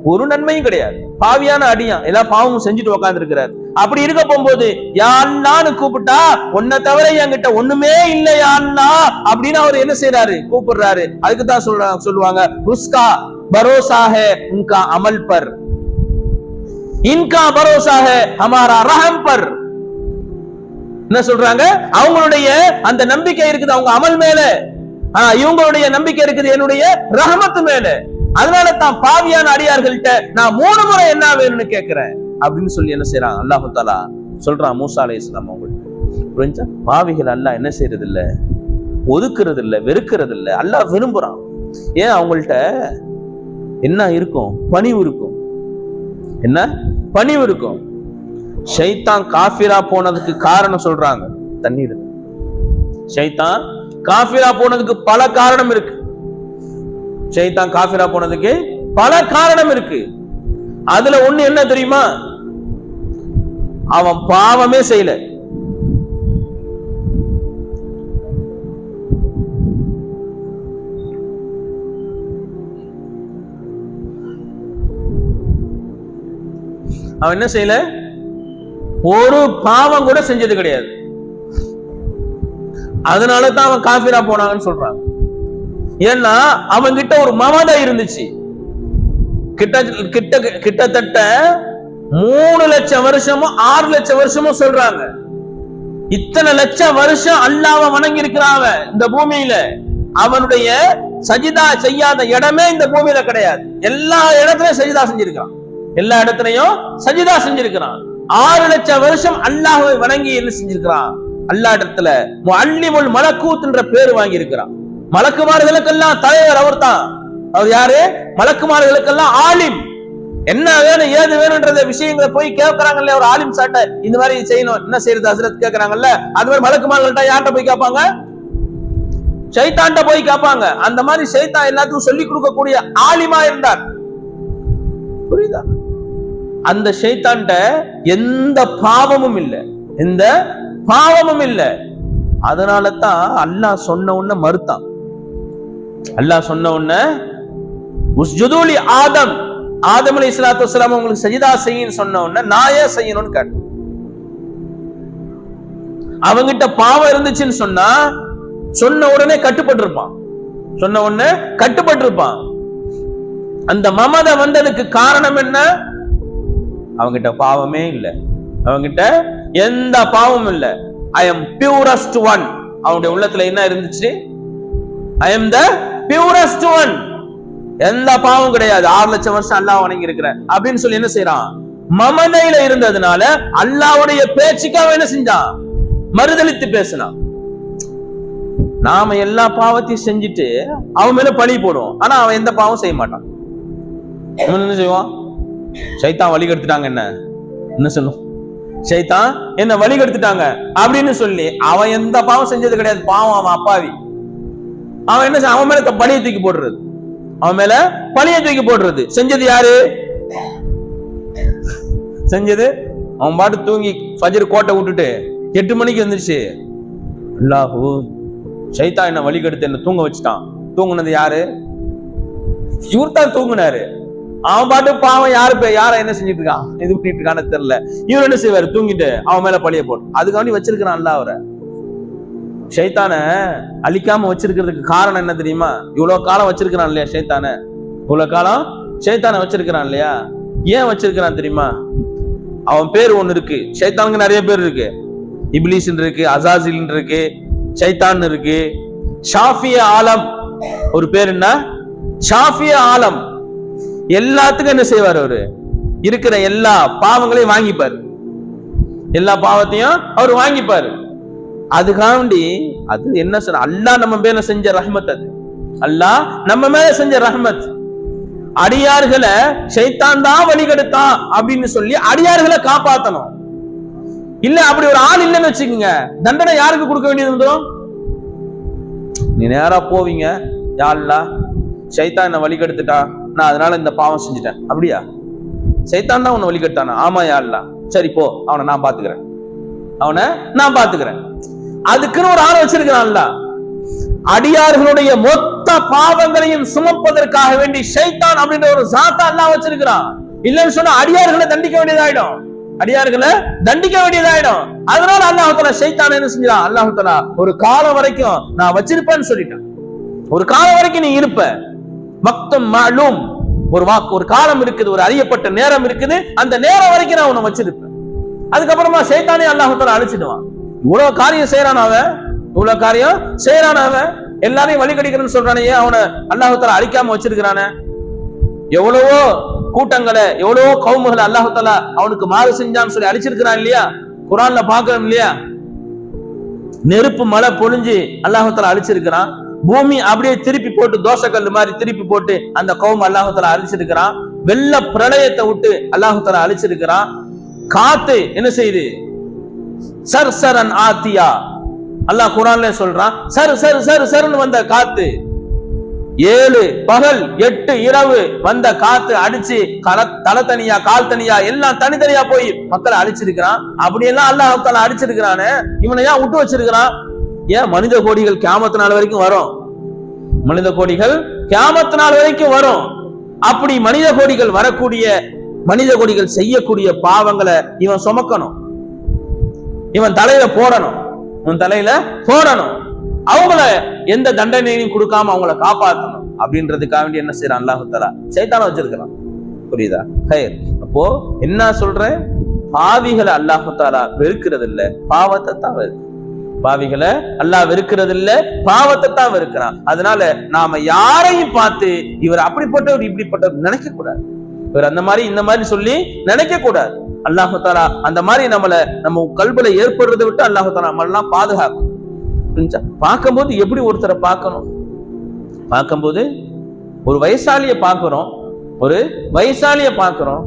ஒரு நன்மையும் கிடையாது, பாவியான அடியான், எல்லா பாவமும் செஞ்சுட்டு உட்கார்ந்து இருக்கிறார். அப்படி இருக்க போகும்போது யா அல்லாஹ்னு கூப்பிட்டா உன்னை தவிர என்கிட்ட ஒண்ணுமே இல்ல யா அல்லாஹ் அப்படின்னு அவர் என்ன செய்யறாரு? கூப்பிடுறாரு. அதுக்கு தான் சொல்லுவாங்க உஸ்கா பரோசா ஹை உன்கா அமல் பர், இன்கா பரோசா ஹை ஹமாரா ரஹம் பர். என்ன சொல்றாங்க? அவங்களுடைய அந்த நம்பிக்கை இருக்குது அவங்க அமல் மேல, இவங்களுடைய நம்பிக்கை இருக்குது என்னுடைய ரஹமத்து மேல. அதனால தான் பாவியான அடியார்கள்ட்ட நான் 3 முறை என்ன வேணும்னு கேட்கிறேன் அப்படின்னு சொல்லி என்ன செய்யறாங்க? அல்லாஹ் தஆலா சொல்றான் மூசா அலைஹிஸ்ஸலாம் அவங்களுக்கு. புரிஞ்சா? பாவிகள் அல்லாஹ் என்ன செய்யறது இல்ல, ஒதுக்குறது இல்ல, வெறுக்கிறது இல்ல, அல்லாஹ் விரும்புறான். ஏன்? அவங்கள்ட்ட என்ன இருக்கும்? பணிவு இருக்கும். என்ன பணிவு இருக்கும். ஷைத்தான் காஃபிரா போனதுக்கு காரணம் சொல்றாங்க தண்ணீர். ஷைத்தான் காஃபிரா போனதுக்கு பல காரணம் இருக்கு. ஷைத்தான் காஃபிரா போனதுக்கு பல காரணம் இருக்கு. அதுல ஒண்ணு என்ன தெரியுமா? அவன் பாவமே செய்யல. அவன் என்ன செய்யல? ஒரு பாவம் கூட செஞ்சது கிடையாது. அதனால தான் அவன் காஃபிரா போனாங்கன்னு சொல்றாங்க. ஏன்னா அவங்கிட்ட ஒரு மமதை இருந்துச்சு. கிட்டத்தட்ட 3 லட்சம் வருஷமும் 6 லட்சம் வருஷமும் சொல்றாங்க. இத்தனை லட்சம் வருஷம் அல்லாஹ்வை வணங்கி இருக்கிறான் இந்த பூமியில. அவனுடைய சஜிதா செய்யாத இடமே இந்த பூமியில கிடையாது. எல்லா இடத்துலயும் சஜிதா செஞ்சிருக்கான். எல்லா இடத்துலயும் சஜிதா செஞ்சிருக்கிறான். 6 லட்சம் வருஷம் அல்லாஹ்வை வணங்கி என்ன செஞ்சிருக்கிறான்? அல்லாஹ் இடத்துல முஅல்லிமுல் மலக்கூத் என்ற பேர் வாங்கி இருக்கிறான். மலக்குமார்களுக்கெல்லாம் தலைவர் அவர் தான். அவர் யாரு? மலக்குமார்களுக்கெல்லாம் ஆலிம். என்ன வேணும் ஏது வேணும்ன்ற விஷயங்களை போய் கேட்கறாங்கல்ல ஒரு ஆலிம் சாட்ட, இந்த மாதிரி செய்யணும், என்ன செய்யறது ஹஸ்ரத் கேட்கறாங்கல்ல, அது மாதிரி மலக்குமார்கள்ட்ட யார்கிட்ட போய் கேட்பாங்க? ஷைத்தான்ட்ட போய் கேட்பாங்க. அந்த மாதிரி ஷைத்தான் எல்லாத்துக்கும் சொல்லி கொடுக்கக்கூடிய ஆலிமா இருந்தார். புரியுதா? அந்த ஷைத்தான்ட்ட எந்த பாவமும் இல்லை, எந்த பாவமும் இல்லை. அதனால தான் அல்லாஹ் சொன்ன உடனே மறுத்தான். அல்லாஹ் சொன்ன உடனே உஸ்ஜுதுலி ஆதம், ஆதம் அலைஹிஸ்ஸலாத்து வஸ்ஸலாம் உங்களுக்கு சஜிதா செய்யுன்னு சொன்ன உடனே நான் ஏன் செய்யணும்னு கேட்டேன். அவங்கிட்ட பாவம் இருந்துச்சுன்னு சொன்னா சொன்ன உடனே கட்டுப்பட்டு இருப்பான். சொன்ன உடனே கட்டுப்பட்டு இருப்பான். அந்த மமதை வந்ததுக்கு காரணம் என்ன? அவங்கிட்ட பாவமே இல்லை. அவங்கிட்ட எந்த பாவமும் இல்லை. I am purest one. அவனுடைய உள்ளத்துல என்ன இருந்துச்சு? I am the purest one. எந்த பாவம் கிடையாது. 6 லட்சம் வருஷம் அல்லாஹ் வணங்கி இருக்கிறேன் அப்படின்னு சொல்லி என்ன செய்யறான்? மமதையில இருந்ததுனால அல்லாஹ்வுடைய பேச்சுக்காக என்ன செஞ்சான்? மறுதலித்து பேசினான். நாம எல்லா பாவத்தையும் செஞ்சுட்டு அவன் மேல பழி போடுவோம். ஆனா அவன் எந்த பாவம் செய்ய மாட்டான். என்ன செய்வான்? ஷைத்தான் வழி கெடுத்துட்டாங்க, என்ன சொல்லும்? ஷைத்தான் என்ன வழி கெடுத்துட்டாங்க அப்படின்னு சொல்லி அவன் எந்த பாவம் செஞ்சது கிடையாது. பாவம் அவன் அப்பாவி. அவன் என்ன செய்ய? அவன் மேல பழியை தூக்கி போடுறது. அவன் மேல பழியை தூக்கி போடுறது. செஞ்சது யாரு? செஞ்சது அவன் பாட்டு தூங்கி ஃபஜ்ர் கோட்டை விட்டுட்டு 8 மணிக்கு வந்துருச்சு. அல்லாஹு ஷைத்தான் என்ன வழி கெடுத்து என்ன தூங்க வச்சுட்டான். தூங்குனது யாரு? இவர் தான் தூங்குனாரு. அவன் பாட்டு பாவம் யார என்ன செஞ்சுட்டு இருக்கான், இது பண்ணிட்டு இருக்கான்னு தெரியல. இவர் என்ன செய்வாரு? தூங்கிட்டு அவன் மேல பழிய போட்டு அதுக்காண்டி வச்சிருக்கிறான் அல்லாஹ் அவரை. ஷைத்தான அழிக்காம வச்சிருக்கிறதுக்கு காரணம் என்ன தெரியுமா? இவ்வளவு காலம் வச்சிருக்கிறான் இல்லையா ஷைத்தான? இவ்வளவு காலம் ஷைத்தான வச்சிருக்கிறான் இல்லையா? ஏன் வச்சிருக்கிறான் தெரியுமா? அவன் பேர் ஒண்ணு இருக்கு. ஷைத்தானுக்கு நிறைய பேர் இருக்கு. இப்லீஸ் இருக்கு, அசாசில் இருக்கு, ஷைத்தான் இருக்கு. ஷாஃபிய ஆலம் ஒரு பேர். என்ன? ஷாஃபிய ஆலம். எல்லாத்துக்கும் என்ன செய்வார்? அவரு இருக்கிற எல்லா பாவங்களையும் வாங்கிப்பாரு. எல்லா பாவத்தையும் அவர் வாங்கிப்பாரு. அதுக்காண்டி அது என்ன சொல்ற? அல்லாஹ் நம்ம மேல செஞ்ச ரஹ்மத். அது அல்லாஹ் நம்ம மேல செஞ்ச ரஹ்மத். அடியார்களை ஷைத்தான் தான் வழிகெடுத்தான் அப்படின்னு சொல்லி அடியார்களை காப்பாத்தணும். இல்ல அப்படி ஒரு ஆள் இல்லைன்னு வச்சுக்கோங்க, தண்டனை யாருக்கு கொடுக்க வேண்டியது வந்துடும்? நீ நேரா போவீங்க, யா அல்லாஹ் ஷைத்தான் என்ன வழிகெடுத்துட்டா, நான் அதனால இந்த பாவம் செஞ்சுட்டேன். அப்படியா? ஷைத்தான் தான் உன்னை வழிகெடுத்தானா? ஆமா யா அல்லாஹ், சரி போ, அவனை நான் பாத்துக்கிறேன், அவனை நான் பாத்துக்கிறேன். அதுக்குன்னு ஒரு ஆளை வச்சிருக்கிறான்ல. அடியார்களுடைய மொத்த பாவங்களையும் சுமப்பதற்காக வேண்டி ஷைத்தான் அப்படின்ற ஒரு ஜாத்தா அல்லாஹ் வச்சிருக்கிறான். இல்லன்னு சொன்னா அடியார்களை தண்டிக்க வேண்டியதாயிடும். அடியார்களை தண்டிக்க வேண்டியதாயிடும். அதனால அல்லாஹ் தஆலா ஷைத்தான் என்ன செஞ்சான்? அல்லாஹ் தஆலா ஒரு காலம் வரைக்கும் நான் வச்சிருப்பேன்னு சொல்லிட்டான். ஒரு காலம் வரைக்கும் நீ இருப்ப. மக்தும் மாலூம், ஒரு காலம் இருக்குது, ஒரு அறியப்பட்ட நேரம் இருக்குது. அந்த நேரம் வரைக்கும் நான் உன்னை வச்சிருப்பேன். அதுக்கப்புறமா ஷைத்தானே அல்லாஹ் தஆலா அழிச்சிடுவான். இவ்வளவு காரியம் செய்யறான் அவன், இவ்வளவு காரியம் செய்யறான் அவன், எல்லாரையும் வழி கடிக்கிறேன்னு சொல்றானே, அவனை அல்லாஹ் தஆலா அழிக்காம வச்சிருக்கிறானே. எவ்வளவோ கூட்டங்களை, எவ்வளவோ கவுமுகளை அல்லாஹ் தஆலா அவனுக்கு மாறு செஞ்சான்னு சொல்லி அழிச்சிருக்கிறான் இல்லையா? குர்ஆன்ல பாக்குறோம் இல்லையா? நெருப்பு மழை பொழிஞ்சு அல்லாஹ் தஆலா அழிச்சிருக்கிறான். பூமி அப்படியே திருப்பி போட்டு தோசைக்கல் மாதிரி திருப்பி போட்டு அந்த கௌம் அல்லாஹ் தஆலா அழிச்சிருக்கிறான். வெள்ள பிரளயத்தை விட்டு அல்லாஹ் தஆலா அழிச்சிருக்கிறான். காத்து என்ன செய்யுது? சர்சரன் ஆத்தியா, அல்லாஹ் குர்ஆன்ல சொல்றான். சருன்னு வந்த காத்து, 7 பகல் 8 இரவு வந்த காத்து அடிச்சு தலை தனியா கால் தனியா எல்லாம் தனித்தனியா போய் மக்களை அழிச்சிருக்கிறான். அப்படியெல்லாம் அல்லாஹ் தஆலா அழிச்சிருக்கிறானே, இவனை ஏன் விட்டு வச்சிருக்கிறான்? ஏன்? மனித கோடிகள் கியாமத் நாள் வரைக்கும் வரும். மனித கோடிகள் கியாமத் நாள் வரைக்கும் வரும். அப்படி மனித கோடிகள் வரக்கூடிய, மனித கோடிகள் செய்யக்கூடிய பாவங்களை இவன் சுமக்கணும், இவன் தலையில போடணும், இவன் தலையில போடணும். அவங்கள எந்த தண்டனையும் கொடுக்காம அவங்கள காப்பாற்றணும் அப்படின்றதுக்காக வேண்டி என்ன செய்யறான் அல்லாஹ் தஆலா சைத்தான வச்சிருக்கிறான். புரியுதா? அப்போ என்ன சொல்றேன், பாவிகளை அல்லாஹ் தஆலா வெறுக்கிறது இல்ல, பாவத்தை தான் வெறுக்கிறான். பாவிகளை அல்லாஹ் வெறுக்கிறது இல்ல, பாவத்தை தான் வெறுக்கிறான். அதனால நாம யாரையும் பார்த்து இவர் அப்படிப்பட்டவர் இப்படிப்பட்டவர் நினைக்க கூடாது, இவர் அந்த மாதிரி இந்த மாதிரி சொல்லி நினைக்க கூடாது. அல்லாஹ் தஆலா அந்த மாதிரி நம்ம கல்புல ஏற்படுறதை விட்டு அல்லாஹ் தஆலா நம்மளெல்லாம் பாதுகாக்கும். பார்க்கும்போது எப்படி ஒருத்தரை பார்க்கணும், பார்க்கும்போது ஒரு வயசாலிய பார்க்கிறோம், ஒரு வயசாலிய பார்க்கிறோம்,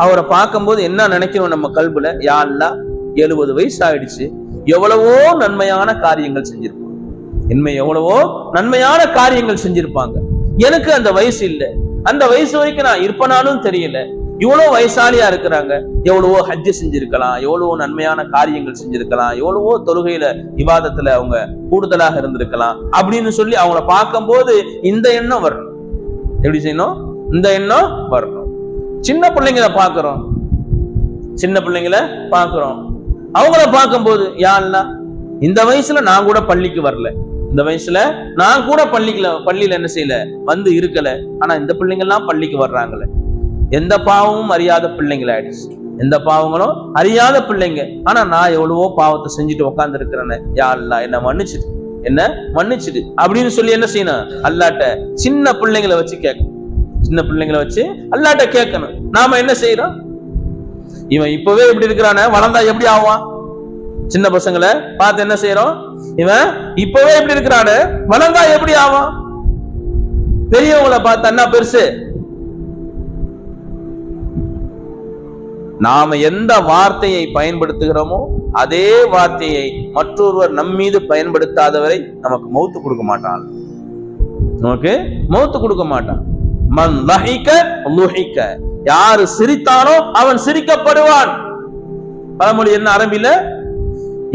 அவரை பார்க்கும்போது என்ன நினைக்கணும் நம்ம கல்புல, யா அல்லாஹ் 70 வயசு ஆயிடுச்சு, எவ்வளவோ நன்மையான காரியங்கள் செஞ்சிருப்பாங்க, எவ்வளவோ நன்மையான காரியங்கள் செஞ்சிருப்பாங்க, எனக்கு அந்த வயசு இல்லை, அந்த வயசு வரைக்கும் நான் இருப்பனாலும் தெரியல, இவ்வளவு வயசாலியா இருக்கிறாங்க, எவ்வளவோ ஹஜ்ஜு செஞ்சிருக்கலாம், எவ்வளவோ நன்மையான காரியங்கள் செஞ்சிருக்கலாம், எவ்வளவோ தொழுகையில இபாதத்துல அவங்க கூடுதலாக இருந்திருக்கலாம் அப்படின்னு சொல்லி அவங்கள பார்க்கும் போது இந்த எண்ணம் வரணும். எப்படி செய்யணும்? இந்த எண்ணம் வரணும். சின்ன பிள்ளைங்களை பார்க்கிறோம், சின்ன பிள்ளைங்களை பார்க்கிறோம், அவங்கள பார்க்கும்போது யா அல்லாஹ் இந்த வயசுல நான் கூட பள்ளிக்கு வரல, இந்த வயசுல நான் கூட பள்ளியில என்ன செய்யல வந்து இருக்கல, ஆனா இந்த பிள்ளைங்க எல்லாம் பள்ளிக்கு வர்றாங்களே, எந்த பாவமும் அறியாத பிள்ளைங்கள ஆயிடுச்சு, எந்த பாவங்களும் அறியாத பிள்ளைங்க, ஆனா நான் எவ்வளவோ பாவத்தை செஞ்சுட்டு உட்கார்ந்து இருக்கிறேன்னு, யா அல்லாஹ் என்ன மன்னிச்சிடு, என்ன மன்னிச்சிடு அப்படின்னு சொல்லி என்ன செய்யணும், அல்லாட்ட சின்ன பிள்ளைங்களை வச்சு கேட்கணும், சின்ன பிள்ளைங்களை வச்சு அல்லாட்ட கேட்கணும். நாம என்ன செய்யறோம், இவன் இப்பவே எப்படி இருக்கிறான, வளர்ந்தா எப்படி ஆவான், சின்ன பசங்களை பார்த்து என்ன செய்யறோம், இவன் இப்பவே எப்படி இருக்கிறான, வளர்ந்தா எப்படி ஆவான், பெரியவங்களை பார்த்து அண்ணா பெருசு. நாம எந்த வார்த்தையை பயன்படுத்துகிறோமோ அதே வார்த்தையை மற்றொருவர் நம்மீது பயன்படுத்தாதவரை நமக்கு மௌத்து கொடுக்க மாட்டான், நமக்கு மௌத்து கொடுக்க மாட்டான். மன் லஹிக லுஹிக, யாரு சிரித்தானோ அவன் சிரிக்கப்படுவான். பழமொழி என்ன அரபில,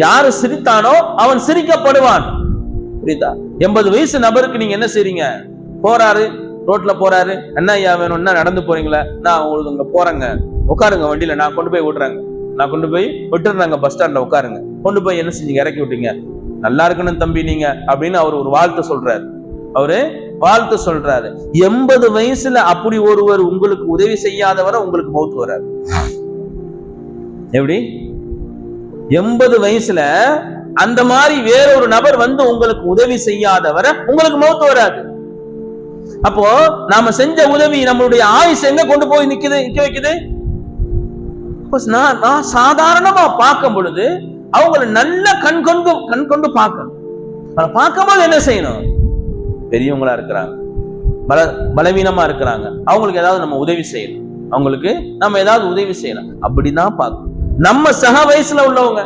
யாரு சிரித்தானோ அவன் சிரிக்கப்படுவான். புரியுதா? 80 வயசு நபருக்கு நீங்க என்ன செய்றீங்க, போறாரு ரோட்ல போறாரு, என்ன ஐயா வேணும், என்ன நடந்து போறீங்களா, நான் உங்களுக்கு இங்க போறேங்க, உட்காருங்க வண்டியில, நான் கொண்டு போய் விடுறாங்க, நான் கொண்டு போய் விட்டுறாங்க பஸ் ஸ்டாண்ட்ல, உட்காருங்க, கொண்டு போய் என்ன செஞ்சீங்க, இறக்கி விட்டீங்க, நல்லா இருக்கணும் தம்பி நீங்க அப்படின்னு அவர் ஒரு வாழ்த்து சொல்றாரு, அவரு வாழ்த்து சொல்றாரு. 80 வயசுல அப்படி ஒருவர் உங்களுக்கு உதவி செய்யாதவரை உங்களுக்கு மௌத்து வராது. எப்படி 80 வயசுல அந்த மாதிரி வேறொரு நபர் வந்து உங்களுக்கு உதவி செய்யாதவரை உங்களுக்கு மௌத்து வராது. அப்போ நாம செஞ்ச உதவி நம்மளுடைய ஆயுசு எங்க கொண்டு போய் நிக்க வைக்குது. நான் சாதாரணமா பார்க்கும் பொழுது அவங்களை நல்ல கண் கொண்டு பார்க்கணும். பார்க்கும்போது என்ன செய்யணும், பெரியவங்களா இருக்கிறாங்க, பலவீனமா இருக்கிறாங்க, அவங்களுக்கு ஏதாவது நம்ம உதவி செய்யணும், அவங்களுக்கு நம்ம ஏதாவது உதவி செய்யணும், அப்படிதான் பார்க்கணும். நம்ம சக வயசுல உள்ளவங்க,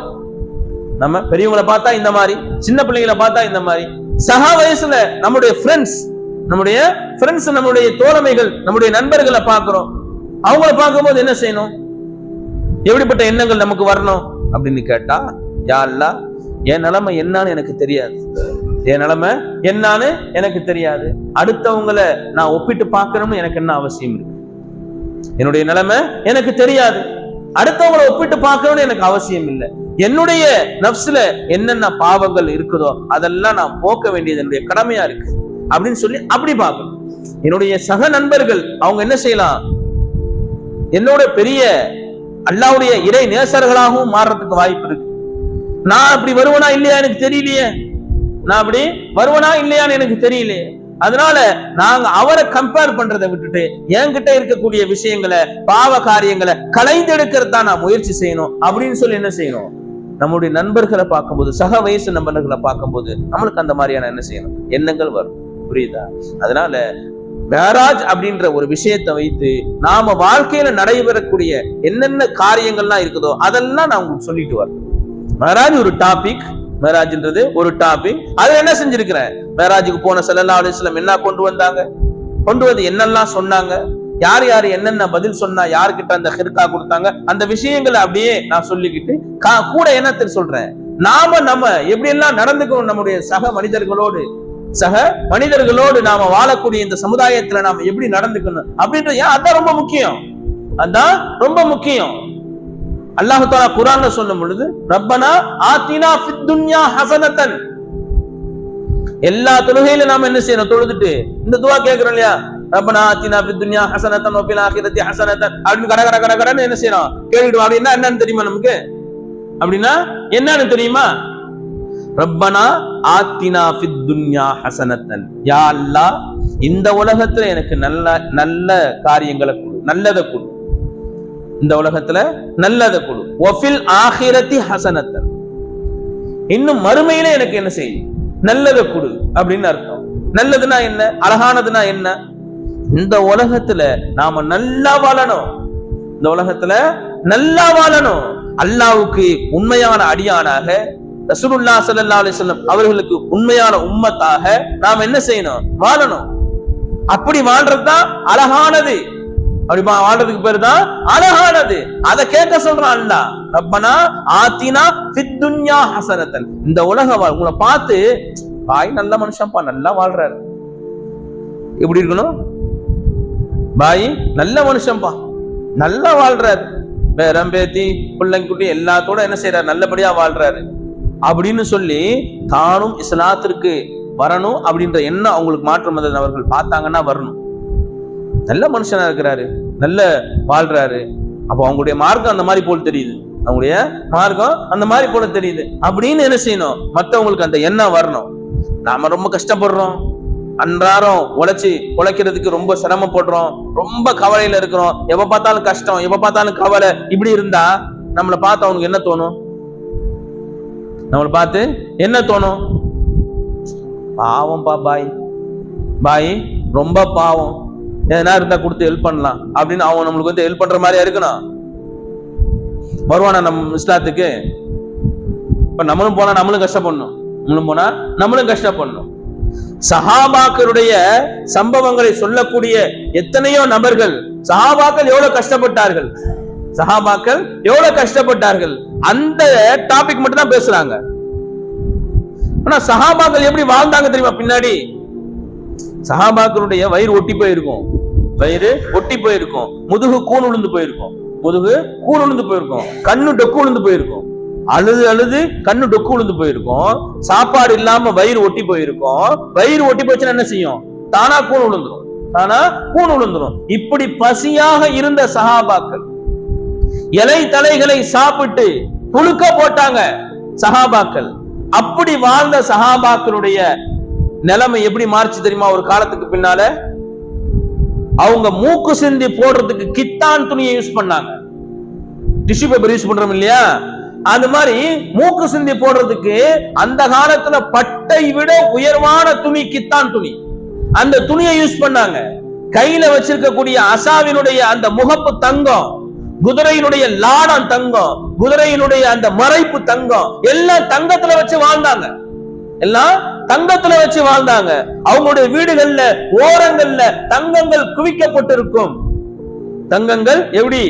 நம்ம பெரியவங்களை பார்த்தா இந்த மாதிரி, சின்ன பிள்ளைங்களை பார்த்தா இந்த மாதிரி, சக வயசுல நம்முடைய ஃப்ரெண்ட்ஸ், நம்முடைய தோழமைகள், நம்முடைய நண்பர்களை பார்க்கிறோம், அவங்கள பார்க்கும்போது என்ன செய்யணும், எப்படிப்பட்ட எண்ணங்கள் நமக்கு வரணும் அப்படின்னு கேட்டா, யா அல்லாஹ் என் நிலைமை என்னன்னு எனக்கு தெரியாது, என் நிலைமை என்னன்னு எனக்கு தெரியாது, அடுத்தவங்களை நான் ஒப்பிட்டு பார்க்கணும்னு எனக்கு என்ன அவசியம் இருக்கு, என்னுடைய நிலைமை எனக்கு தெரியாது, அடுத்தவங்களை ஒப்பிட்டு பார்க்கணும்னு எனக்கு அவசியம் இல்லை, என்னுடைய நஃப்ஸ்ல என்னென்ன பாவங்கள் இருக்குதோ அதெல்லாம் நான் போக்க வேண்டியது என்னுடைய கடமையா இருக்கு அப்படின்னு சொல்லி அப்படி பார்க்கணும். என்னுடைய சக நண்பர்கள் அவங்க என்ன செய்யலாம், என்னோட பெரிய அல்லாஹ்வுடைய இறை நேசர்களாகவும் மாறுறதுக்கு வாய்ப்பு இருக்கு. நான் அப்படி வருவனா இல்லையா எனக்கு தெரியலையே, நான் அப்படி வருவனா இல்லையான்னு எனக்கு தெரியலையே, அதனால நாங்க அவரை கம்பேர் பண்றதை விட்டுட்டு என்கிட்ட இருக்கக்கூடிய விஷயங்களை, பாவ காரியங்களை களைந்தெடுக்கிறது தான் நான் முயற்சி செய்யணும் அப்படின்னு சொல்லி என்ன செய்யணும், நம்முடைய நண்பர்களை பார்க்கும்போது, சக வயசு நண்பர்களை பார்க்கும்போது நம்மளுக்கு அந்த மாதிரியான என்ன செய்யணும் எண்ணங்கள் வரும். புரியுதா? அதனால மேராஜ் அப்படின்ற ஒரு விஷயத்தை வைத்து நாம வாழ்க்கையில நடைபெறக்கூடிய என்னென்ன காரியங்கள்லாம் இருக்குதோ அதெல்லாம் நான் உங்களுக்கு சொல்லிட்டு வரேன். மேராஜ் ஒரு டாபிக், மேராஜ்ன்றது ஒரு டாபிக். அதுல என்ன செஞ்சிருக்கிறேன், மேராஜுக்கு போன ஸல்லல்லாஹு அலைஹி வஸல்லம் என்ன கொண்டு வந்து என்னெல்லாம் சொன்னாங்க, யார் யார் என்னென்ன பதில் சொன்னா, யாருக்கிட்ட அந்த ஹிர்கா கொடுத்தாங்க, அந்த விஷயங்களை அப்படியே நான் சொல்லிக்கிட்டு கூட என்னத்தில் சொல்றேன், நம்ம எப்படி எல்லாம் நடந்துக்கணும், நம்முடைய சக மனிதர்களோடு நாம வாழக்கூடிய இந்த சமுதாயத்துல நாம எப்படி நடந்துக்கணும் அப்படின்றது அதான் ரொம்ப முக்கியம், அதான் ரொம்ப முக்கியம். அல்லாஹ் தஆலா குர்ஆன்ல சொல்லும் பொழுது, ரப்பனா ஆத்தினா ஃபித் துன்யா ஹஸனத்தன், எல்லா தொழுகையில நாம என்ன செய்யணும்? தொழுதுட்டு இந்த துவா கேட்கிறோம் இல்லையா, ரப்பனா ஆத்தினா ஃபித் துன்யா ஹஸனத்தன் வ ஃபில் ஆখিরাতি ஹஸனத்தன் அப்படின்னு கடகடன்னு என்ன செய்யறோம்? கேட்டுட்டு அப்படின்னா என்னன்னு தெரியுமா நமக்கு? அப்படின்னா என்னன்னு தெரியுமா? ரப்பனா ஆத்தினா ஃபித் துன்யா ஹஸனத்தன், யா அல்லாஹ் இந்த உலகத்துல எனக்கு நல்ல நல்ல காரியங்களை கொடு, நல்லதை கொடு, இந்த உலகத்துல நல்லதை கொடு, வ ஃபில் ஆখিরাতি ஹஸனத்தன், இன்னும் மறுமையில எனக்கு என்ன செய்யும்? நல்லதை கொடு அப்படின்னு அர்த்தம். நல்லதுன்னா என்ன? அழகானதுன்னா என்ன? இந்த உலகத்துல நாம நல்லா வாழணும், இந்த உலகத்துல நல்லா வாழணும், அல்லாஹ்வுக்கு உண்மையான அடியானாக, ரசூலுல்லாஹ் ஸல்லல்லாஹு அலைஹி வஸல்லம் அவர்களுக்கு உண்மையான உம்மத்தாக நாம என்ன செய்யணும்? வாழணும். அப்படி வாழ்றதுதான் அழகானது. அப்படி வாழ்றதுக்கு பேரு தான் அழகானது. அதை கேட்க சொல்றான் அல்லாஹ். ரப்பனா ஆத்தினா ஃபித் துன்யா ஹஸனத்தன், இந்த உலக உங்களை பார்த்து பாய் நல்ல மனுஷன்ப்பா, நல்லா வாழ்றாரு, எப்படி இருக்கணும்? பாய் நல்ல மனுஷன்ப்பா, நல்லா வாழ்றாரு, பேரம் பேத்தி பிள்ளைங்குட்டி எல்லாத்தோட என்ன செய்யறாரு? நல்லபடியா வாழ்றாரு அப்படின்னு சொல்லி தானும் இஸ்லாத்திற்கு வரணும் அப்படின்ற எண்ணம் அவங்களுக்கு மாற்று மத அவர்கள் பார்த்தாங்கன்னா வரணும். நல்ல மனுஷனா இருக்கிறாரு, நல்ல வாழ்றாரு, அப்போ அவங்களுடைய மார்க்கம் அந்த மாதிரி போல தெரியுது, அவங்களுடைய மார்க்கம் அந்த மாதிரி போல தெரியுது அப்படின்னு என்ன செய்யணும்? மற்றவங்களுக்கு அந்த எண்ணம் வரணும். நாம ரொம்ப கஷ்டப்படுறோம், அன்றாடம் உழைக்கிறதுக்கு ரொம்ப சிரமப்படுறோம், ரொம்ப கவலையில இருக்கிறோம், எப்ப பார்த்தாலும் கஷ்டம், எப்ப பார்த்தாலும் கவலை, இப்படி இருந்தா நம்மளை பார்த்து அவனுக்கு என்ன தோணும்? நம்மளை பார்த்து என்ன தோணும்? பாவம் பாய் ரொம்ப பாவம், எதனா இருந்தா கொடுத்து ஹெல்ப் பண்ணலாம் அப்படின்னு அவன் நம்மளுக்கு ஹெல்ப் பண்ற மாதிரியா இருக்கணும்? வருவானா நம்ம இஸ்லாத்துக்கு? இப்ப நம்மளும் போனா நம்மளும் கஷ்டப்படணும், நம்மளும் கஷ்டப்படணும். சஹாபாக்களுடைய சம்பவங்களை சொல்லக்கூடிய எத்தனையோ நபர்கள், சஹாபாக்கள் எவ்வளவு கஷ்டப்பட்டார்கள், சஹாபாக்கள் எவ்வளவு கஷ்டப்பட்டார்கள், அந்த டாபிக் மட்டும் தான் பேசுறாங்க. ஆனா சஹாபாக்கள் எப்படி வாழ்ந்தாங்க தெரியுமா? பின்னாடி சஹாபாக்களுடைய வயிறு ஒட்டி போயிருக்கும், முதுகு கூன் உளுந்து போயிருக்கும், கண்ணு டொக்கு உளுந்து போயிருக்கும், அழுது கண்ணு டொக்கு உளுந்து போயிருக்கும், சாப்பாடு இல்லாம வயிறு ஒட்டி போயிருக்கும். வயிறு ஒட்டி போச்சுன்னா என்ன செய்யும்? தானா கூன் உளுந்துரும். இப்படி பசியாக இருந்த சஹாபாக்கள் இலை தலைகளை சாப்பிட்டு புழுக்க போட்டாங்க சஹாபாக்கள். அப்படி வாழ்ந்த சஹாபாக்களுடைய நிலைமை எப்படி மாறிச்சு தெரியுமா? ஒரு காலத்துக்கு பின்னால அவங்க மூக்கு சிந்தி போடுறதுக்கு கித்தான் துணியை யூஸ் பண்ணாங்க. டிஷ்யூ பேப்பர் யூஸ் பண்றோம் இல்லையா, அது மாதிரி மூக்கு சிந்தி போடுறதுக்கு அந்த காலத்துல பட்டை விட உயர்வான துணி கித்தான் துணி, அந்த துணியை யூஸ் பண்ணாங்க. கையில வச்சிருக்கக்கூடிய அசாவினுடைய அந்த முகப்பு தங்கம், குதிரையினுடைய லாடம் தங்கம், குதிரையினுடைய அந்த மறைப்பு தங்கம், எல்லாம் தங்கத்துல வச்சு வாழ்ந்தாங்க, அவங்களுடைய வீடுகள்ல ஓரங்கள்ல தங்கங்கள் குவிக்கப்பட்டிருக்கும். தங்கங்கள் எப்படி?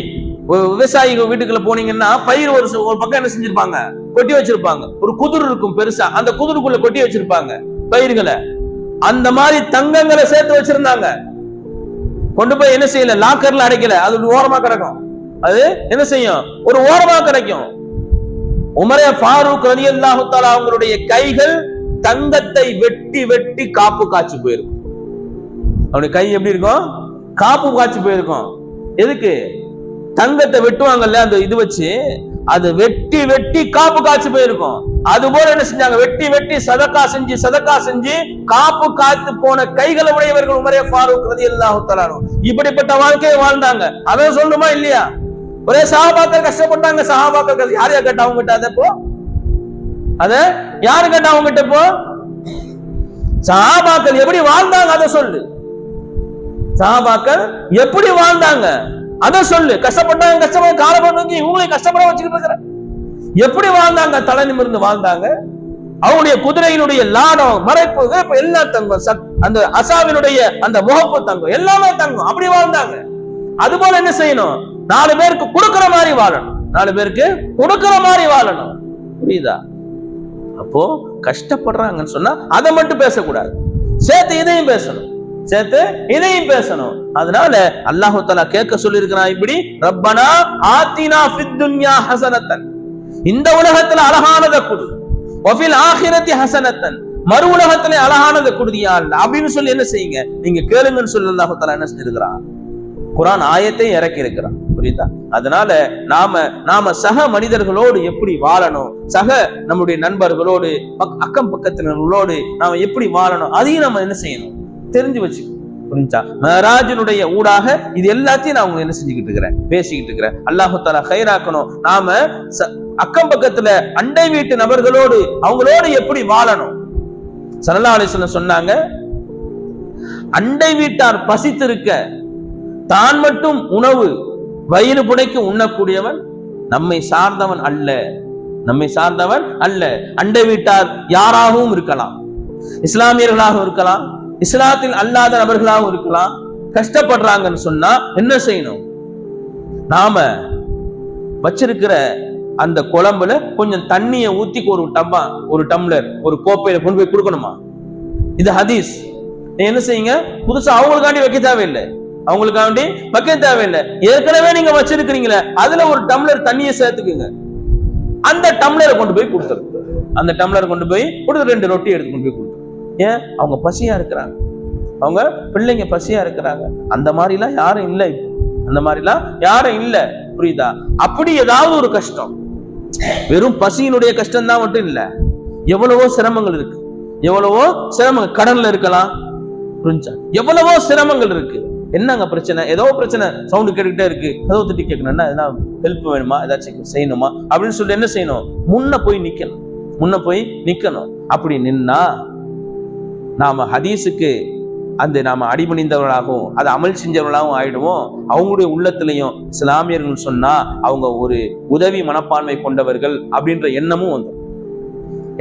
விவசாயிகள் வீட்டுக்குள்ள போனீங்கன்னா பயிர் ஒரு பக்கம் என்ன செஞ்சிருப்பாங்க? கொட்டி வச்சிருப்பாங்க. ஒரு குதிர் இருக்கும் பெருசா, அந்த குதிருக்குள்ள கொட்டி வச்சிருப்பாங்க பயிர்களை. அந்த மாதிரி தங்கங்களை சேர்த்து வச்சிருந்தாங்க. கொண்டு போய் என்ன செய்யல? லாக்கர்ல அடைக்கல, அது ஓரமா கிடக்கும். அது என்ன செய்யும்? ஒரு ஓரமா கிடைக்கும். உமரே ஃபாரூக் ரலியல்லாஹு தஆலா அவங்களுடைய கைகள் தங்கத்தை வெட்டி காப்பு காய்ச்சி போயிருக்கும். அவருடைய கை எப்படி இருக்கும்? காப்பு காய்ச்சி போயிருக்கும். எதுக்கு? தங்கத்தை வெட்டுவாங்கல்ல, அந்த இது வச்சு அது வெட்டி காப்பு காய்ச்சி போயிருக்கும். அது போல என்ன செஞ்சாங்க? வெட்டி சதக்கா செஞ்சு காப்பு காத்து போன கைகளை உடையவர்கள் உமரே ஃபாரூக் ரலியல்லாஹு தஆலா. இப்படிப்பட்ட வாழ்க்கையை வாழ்ந்தாங்க. அதை சொல்லணுமா இல்லையா? ஒரே சஹாபாக்கள் கஷ்டப்பட்டாங்க. சஹாபாக்கள் யார் கேட்டா அவங்க கிட்ட? அத யாரு கேட்டா அவங்க கிட்ட? இப்போ சஹாபாக்கள் எப்படி வாழ்ந்தாங்க அதை சொல்லு. சஹாபாக்கள் எப்படி வாழ்ந்தாங்க அதை சொல்லு. கஷ்டப்பட்டாங்க, காலப்பட்டு இவங்களையும் கஷ்டப்பட வச்சுக்கிட்டு இருக்கிற. எப்படி வாழ்ந்தாங்க? தலை நிமிர்ந்து வாழ்ந்தாங்க. அவங்களுடைய குதிரையினுடைய லாடம், மறைப்பு எல்லாம் தங்கம், அந்த அசாவினுடைய அந்த முகப்பு தங்கம், எல்லாமே தங்கம். அப்படி வாழ்ந்தாங்க. அது போல என்ன செய்யணும்? 4 பேருக்கு கொடுக்கிற மாதிரி வாழணும். புரியுதா? அப்போ கஷ்டப்படுறாங்கன்னு சொன்னா அதை மட்டும் பேசக்கூடாது, சேர்த்து இதையும் பேசணும். அதனால அல்லாஹ் தஆலா கேட்க சொல்லி இருக்கிறான் இப்படி, ரப்பனா ஆத்தினா ஃபித் துன்யா ஹஸனத்தன், இந்த உலகத்துல அழகானதை கொடு, வஃபில் ஆখিরাতি ஹஸனத்தன், மறு உலகத்திலே அழகானதை கொடுதியா அல்ல அப்படின்னு சொல்லி என்ன செய்யுங்க, நீங்க கேளுங்கன்னு சொல்லி அல்லாஹ் தஆலா என்ன செஞ்சிருக்கிறான், குர்ஆன் ஆயத்தை இறக்கி இருக்கிறான். புரியுதா? அதனால நாம சக மனிதர்களோடு எப்படி வாழணும், சக நம்முடைய நண்பர்களோடு அக்கம் பக்கத்தினர்களோடு நாம எப்படி வாழணும், அதையும் நம்ம என்ன செய்யணும், தெரிஞ்சு வச்சுக்கணும். புரிஞ்சா? மேராஜினுடைய ஊடாக இது எல்லாத்தையும் நான் என்ன செஞ்சுக்கிட்டு இருக்கிறேன், பேசிக்கிட்டு இருக்கிறேன். அல்லாஹ் தஆலா கைராக்கணும். நாம அக்கம் பக்கத்துல அண்டை வீட்டு நபர்களோடு அவங்களோடு எப்படி வாழணும். ஸல்லல்லாஹு அலைஹி வஸல்லம் சொன்னாங்க, அண்டை வீட்டார் பசித்திருக்க தான் மட்டும் உணவு வயிறு புடைக்கு உண்ணக்கூடியவன் நம்மை சார்ந்தவன் அல்ல, நம்மை சார்ந்தவன் அல்ல. அண்டை வீட்டார் யாராகவும் இருக்கலாம், இஸ்லாமியர்களாகவும் இருக்கலாம், இஸ்லாத்தில் அல்லாத நபர்களாகவும் இருக்கலாம். கஷ்டப்படுறாங்கன்னு சொன்னா என்ன செய்யணும், நாம வச்சிருக்கிற அந்த குழம்புல கொஞ்சம் தண்ணியை ஊத்தி ஒரு டம்ளர் ஒரு கோப்பையில கொண்டு போய் கொடுக்கணுமா? இது ஹதீஸ். என்ன செய்யுங்க, புதுசா அவங்களுக்காண்டி வைக்க தேவையில்லை, அவங்களுக்காண்டி வைக்க தேவையில்லை. ஏற்கனவே நீங்க வச்சிருக்கிறீங்களே அதுல ஒரு டம்ளர் தண்ணியை சேர்த்துக்குங்க. அந்த டம்ளரை கொண்டு போய் கொடுத்துரு, அந்த டம்ளரை கொண்டு போய் கொடுத்து 2 ரொட்டி எடுத்து கொண்டு போய் கொடுத்துரு. ஏன்? அவங்க பசியா இருக்கிறாங்க, அவங்க பிள்ளைங்க பசியா இருக்கிறாங்க. அந்த மாதிரிலாம் யாரும் இல்லை, அந்த மாதிரிலாம் யாரும் இல்லை. புரியுதா? அப்படி ஏதாவது ஒரு கஷ்டம், வெறும் பசியினுடைய கஷ்டம் தான் மட்டும் இல்ல, எவ்வளவோ சிரமங்கள் இருக்கு, எவ்வளவோ சிரமங்கள். கடன்ல இருக்கலாம், புரிஞ்சா? எவ்வளவோ சிரமங்கள் இருக்கு. என்னங்க பிரச்சனை? ஏதோ பிரச்சனை, சவுண்டு கேட்டுக்கிட்டே இருக்கு, ஏதோ திட்டி கேட்கணும்னா எதனா ஹெல்ப் வேணுமா, ஏதாச்சும் செய்யணுமா அப்படின்னு சொல்லி என்ன செய்யணும், முன்ன போய் நிக்கணும், முன்ன போய் நிக்கணும். அப்படி நின்னா நாம ஹதீஸுக்கு நாம அடிபணிந்தவர்களாகவும் அதை அமல் செஞ்சவர்களாகவும் ஆயிடுவோம். அவங்களுடைய உள்ளத்திலையும் இஸ்லாமியர்கள் சொன்னா அவங்க ஒரு உதவி மனப்பான்மை கொண்டவர்கள் அப்படின்ற எண்ணமும் வந்துடும்.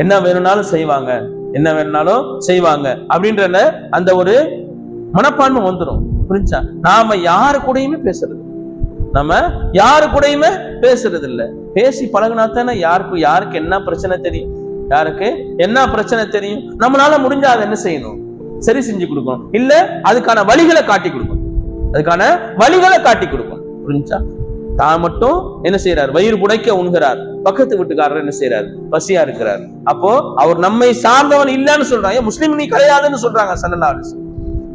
என்ன வேணும்னாலும் செய்வாங்க, என்ன வேணும்னாலும் செய்வாங்க அப்படின்ற அந்த ஒரு மனப்பான்மை வந்துடும். புரிஞ்சா? நாம யாரு கூடயுமே பேசுறது, நம்ம யாரு கூடயுமே பேசுறது இல்ல. பேசி பழகுனா தானே யாருக்கு என்ன பிரச்சனை தெரியும், யாருக்கு என்ன பிரச்சனை தெரியும். நம்மளால முடிஞ்சா அதை என்ன செய்யணும், சரி செஞ்சு கொடுக்கணும், இல்ல அதுக்கான வழிகளை காட்டி கொடுக்கணும், அதுக்கான வழிகளை காட்டி கொடுக்கணும். புரிஞ்சா? தான் மட்டும் என்ன செய்யறார், வயிறு புடைக்க உண்கிறார், பக்கத்து வீட்டுக்காரர் என்ன செய்யறாரு, பசியா இருக்கிறார். அப்போ அவர் நம்மை சார்ந்தவன் இல்லைன்னு சொல்றாங்க. முஸ்லீம் நீ கிடையாதுன்னு சொல்றாங்க ஸல்லல்லாஹு அலைஹி வஸல்லம்,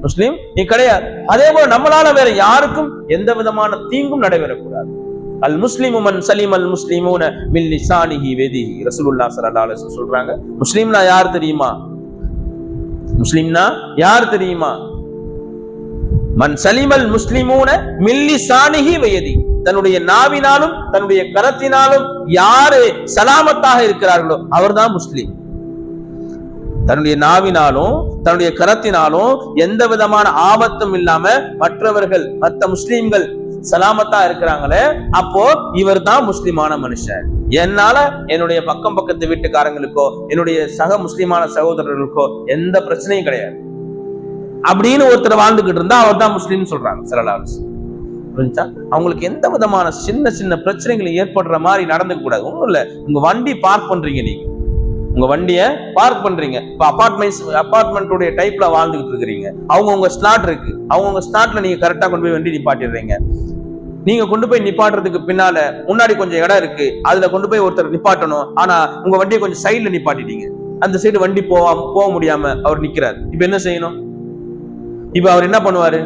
முஸ்லீம் நீ கிடையாது. அதே போல நம்மளால வேற யாருக்கும் எந்த விதமான தீங்கும் நடைபெறக்கூடாது. அல் முஸ்லிமு மன் சலிம் அல் முஸ்லிமூன மின் லிசானிஹி வயதிஹி. ரசூலுல்லாஹ் ஸல்லல்லாஹு அலைஹி வஸல்லம் சொல்றாங்க, முஸ்லிம்னா யார் தெரியுமா, முஸ்லிம்னா யார் தெரியுமா, மன் சலிமல் முஸ்லிமூன மின் லிசானிஹி வயதி. தன்னுடைய நாவினாலும் தன்னுடைய கரத்தினாலும் யாரு சலாமத்தாக இருக்கிறார்களோ அவர்தான் முஸ்லிம். தன்னுடைய நாவினாலும் தன்னுடைய கரத்தினாலும் எந்த விதமான ஆபத்தும் இல்லாம மற்ற முஸ்லிம்கள் சலாமத்தா இருக்கிறாங்களே, அப்போ இவர் தான் முஸ்லிமான மனுஷன். என்னால என்னுடைய பக்கத்து வீட்டுக்காரங்களுக்கோ என்னுடைய சக முஸ்லிமான சகோதரர்களுக்கோ எந்த பிரச்சனையும் கிடையாது அப்படின்னு ஒருத்தர் வாழ்ந்துகிட்டு இருந்தா அவர் தான் முஸ்லீம் சொல்றாங்க ஸல்லல்லாஹு அலைஹி வஸல்லம். புரிஞ்சா? அவங்களுக்கு எந்த விதமான சின்ன பிரச்சனைகள் ஏற்படுற மாதிரி நடந்துக்க கூடாது. ஒண்ணும் இல்ல, உங்க வண்டி பார்க் பண்றீங்க, நீங்க உங்க வண்டிய பார்க் பண்றீங்க, இப்ப அபார்ட்மெண்ட் டைப்ல வாழ்ந்துகிட்டு இருக்கிறீங்க, உங்க ஸ்லாட் இருக்கு, அவங்க ஸ்லாட்ல நீங்க கரெக்டா கொண்டு போய் வண்டி நிப்பாட்டிடுறீங்க. நீங்க கொண்டு போய் நிப்பாட்டுறதுக்கு பின்னால முன்னாடி கொஞ்சம் இடம் இருக்கு, அதுல கொண்டு போய் ஒருத்தர் நிப்பாட்டணும். ஆனா உங்க வண்டியை கொஞ்சம் சைட்ல நிப்பாட்டிட்டீங்க, அந்த சைடு வண்டி போக முடியாம அவர் நிக்கிறார். இப்ப என்ன செய்யணும்? இப்ப அவர் என்ன பண்ணுவாரு,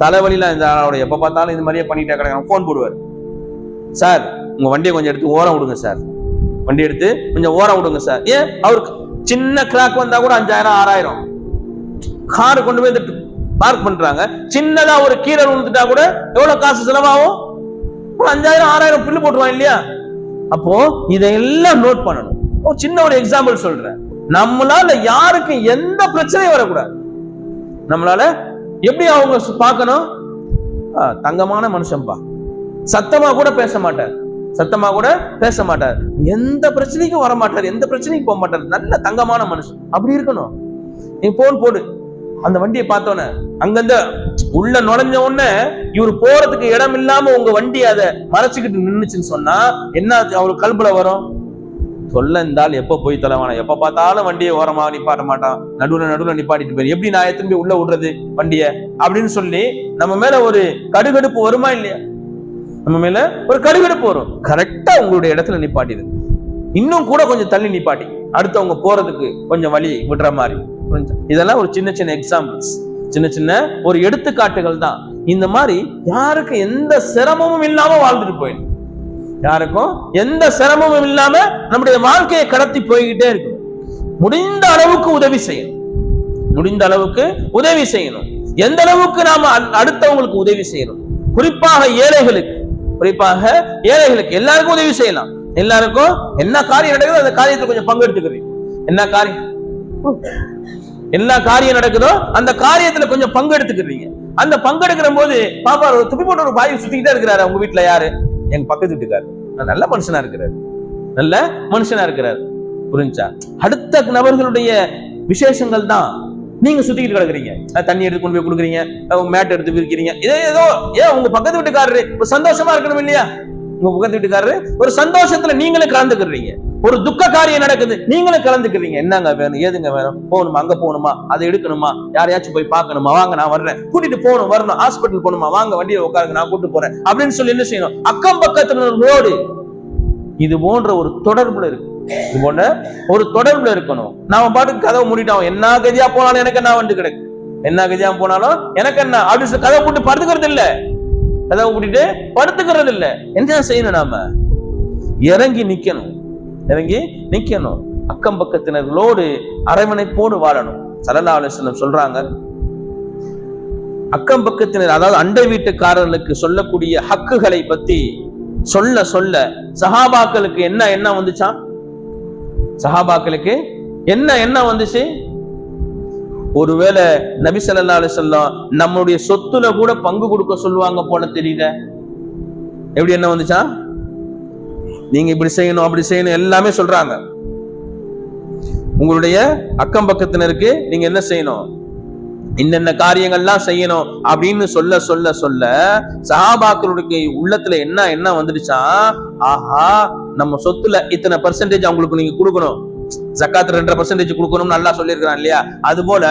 தலைவலியில இந்த ஆளோட எப்ப பார்த்தாலும் இந்த மாதிரியே பண்ணிட்டே கிடக்காங்க, போன் போடுவார், சார் உங்க வண்டியை கொஞ்சம் எடுத்து ஓரம் விடுங்க சார், வண்டி எடுத்து கொஞ்சம் ஓரம் விடுங்க சார். ஏன்? அவருக்கு சின்ன கிராக் வந்தா கூட 5000 6000 காரு கொண்டு போய் பார்க் பண்றாங்க. சின்னதா ஒரு கீரை விழுந்துட்டா கூட எவ்வளவு காசு செலவாகும், 5000 6000 பில்லு போட்டுருவான் இல்லையா? அப்போ இதையெல்லாம் நோட் பண்ணணும். சின்ன ஒரு எக்ஸாம்பிள் சொல்றேன். நம்மளால யாருக்கு எந்த பிரச்சனையும் வரக்கூடாது. நம்மளால எப்படி அவங்க பார்க்கணும், தங்கமான மனுஷன்பா, சத்தமா கூட பேச மாட்டார், எந்த பிரச்சனைக்கும் வர மாட்டார், எந்த பிரச்சனைக்கும் போக மாட்டார், நல்ல தங்கமான மனுஷன், அப்படி இருக்கணும். நீ போன் போடு, அந்த வண்டியை பார்த்தோன்னே அங்கிருந்து உள்ள நுழைஞ்ச உடனே இவர் போறதுக்கு இடம் இல்லாம உங்க வண்டி அதை மறைச்சுக்கிட்டு நின்னுச்சுன்னு சொன்னா என்ன அவருக்கு கல்புல வரும்? சொல்ல இருந்தால் எப்ப போய் தலைவானா, எப்ப பார்த்தாலும் வண்டியை ஓரமா நிப்பாட்ட மாட்டான், நடுவுல நிப்பாட்டிட்டு போய் எப்படி நான் திரும்பி உள்ள விடுறது வண்டிய அப்படின்னு சொல்லி நம்ம மேல ஒரு கடுகடுப்பு வருமா இல்லையா? நம்ம மேல ஒரு கடுகடுப்பு வரும். கரெக்டா உங்களுடைய இடத்துல நிப்பாட்டிடு, இன்னும் கூட கொஞ்சம் தள்ளி நிப்பாட்டி அடுத்தவங்க போறதுக்கு கொஞ்சம் வழி விடுற மாதிரி. இதெல்லாம் ஒரு சின்ன சின்ன எக்ஸாம்பிள்ஸ், சின்ன சின்ன ஒரு எடுத்துக்காட்டுகள் தான். இந்த மாதிரி யாருக்கும் எந்த சிரமமும் இல்லாம வாழ்ந்துட்டு போயிடும், யாருக்கும் எந்த சிரமமும் இல்லாம நம்முடைய வாழ்க்கையை கடத்தி போய்கிட்டே இருக்கணும். முடிந்த அளவுக்கு உதவி செய்யணும், முடிந்த அளவுக்கு உதவி செய்யணும். எந்த அளவுக்கு நாம அடுத்தவங்களுக்கு உதவி செய்யணும், குறிப்பாக ஏழைகளுக்கு, குறிப்பாக ஏழைகளுக்கு எல்லாருக்கும் உதவி செய்யலாம். எல்லாருக்கும் என்ன காரியம் நடக்குதோ அந்த காரியத்தில் கொஞ்சம் பங்கெடுத்துக்கிறீங்க. என்ன காரியம், எல்லா காரியம் நடக்குதோ அந்த காரியத்துல கொஞ்சம் பங்கெடுத்துக்கிறீங்க. அந்த பங்கெடுக்கிற போது பாப்பா ஒரு துப்பி போட்டு ஒரு பாய் சுத்திக்கிட்டே இருக்கிறாரு. உங்க வீட்டுல யாரு? எங்க பக்கத்து வீட்டுக்காரு. நல்ல மனுஷனா இருக்கிறாரு, நல்ல மனுஷனா இருக்கிறாரு. புரிஞ்சா? அடுத்த நபர்களுடைய விசேஷங்கள் தான் நீங்க சுத்திக்கிட்டு கிடக்குறீங்க. தண்ணி எடுத்து கொண்டு போய் கொடுக்குறீங்க, மேட் எடுத்து விற்கிறீங்க. இதே ஏதோ ஏன் உங்க பக்கத்து வீட்டுக்காரரு ஒரு சந்தோஷமா இருக்கணும் இல்லையா? உங்க பக்கத்து வீட்டுக்காரரு ஒரு சந்தோஷத்துல நீங்களும் கலந்துக்கிறீங்க. ஒரு துக்க காரியம் நடக்குது, நீங்களும் கலந்துக்கிறீங்க. என்னங்க வேணும், ஏதுங்க வேணும், போகணுமா, அங்க போகணுமா, அதை எடுக்கணுமா, யாரையாச்சும் போய் பார்க்கணுமா, வாங்க நான் வர்றேன், கூட்டிட்டு போகணும், வரணும், ஹாஸ்பிட்டல் போகணுமா, வாங்க வண்டியில உட்காருங்க நான் கூட்டு போறேன் அப்படின்னு சொல்லி என்ன செய்யணும்? அக்கம் பக்கத்தினரோடு இது போன்ற ஒரு தொடர்புல இருக்கு, இது போன்ற ஒரு தொடர்புல இருக்கணும். நாம பாட்டுக்கு கதவை மூடிட்டோம், என்ன கதியா போனாலும் எனக்கு என்ன வந்து கிடைக்கும், என்ன கதியா போனாலும் எனக்கு என்ன அப்படின்னு கதவை போட்டு படுத்துக்கிறது இல்ல, கதவை கூட்டிட்டு படுத்துக்கிறது இல்ல. என்ன செய்யணும்? நாம இறங்கி நிக்கணும், இறங்கி நிக்கணும். அக்கம் பக்கத்தினர்களோடு அரவணைப்போடு வாழணும். ஸல்லல்லாஹு அலைஹி வஸல்லம் சொல்றாங்க, அக்கம் பக்கத்தினர் அதாவது அண்டை வீட்டுக்காரர்களுக்கு சொல்லக்கூடிய ஹக்குகளை பத்தி சொல்ல சொல்ல சஹாபாக்களுக்கு என்ன வந்துச்சா? சஹாபாக்களுக்கு என்ன வந்துச்சு? ஒருவேளை நபி ஸல்லல்லாஹு அலைஹி வஸல்லம் நம்முடைய சொத்துல கூட பங்கு கொடுக்க சொல்லுவாங்க போல தெரியல. எப்படி என்ன வந்துச்சா? நீங்க இப்படி செய்யணும் அப்படி செய்யணும் எல்லாமே சொல்றாங்க. உங்களுடைய அக்கம் பக்கத்தினருக்கு நீங்க என்ன செய்யணும், இன்னென்ன காரியங்கள்லாம் செய்யணும் அப்படின்னு சொல்ல சொல்ல சொல்ல சஹாபாக்களுடைய உள்ளத்துல என்ன வந்துடுச்சா? ஆஹா, நம்ம சொத்துல இத்தனை பெர்சன்டேஜ் அவங்களுக்கு நீங்க கொடுக்கணும், ஜக்காத் 2% கொடுக்கணும்னு நல்லா சொல்லியிருக்கிறான் இல்லையா? அது போல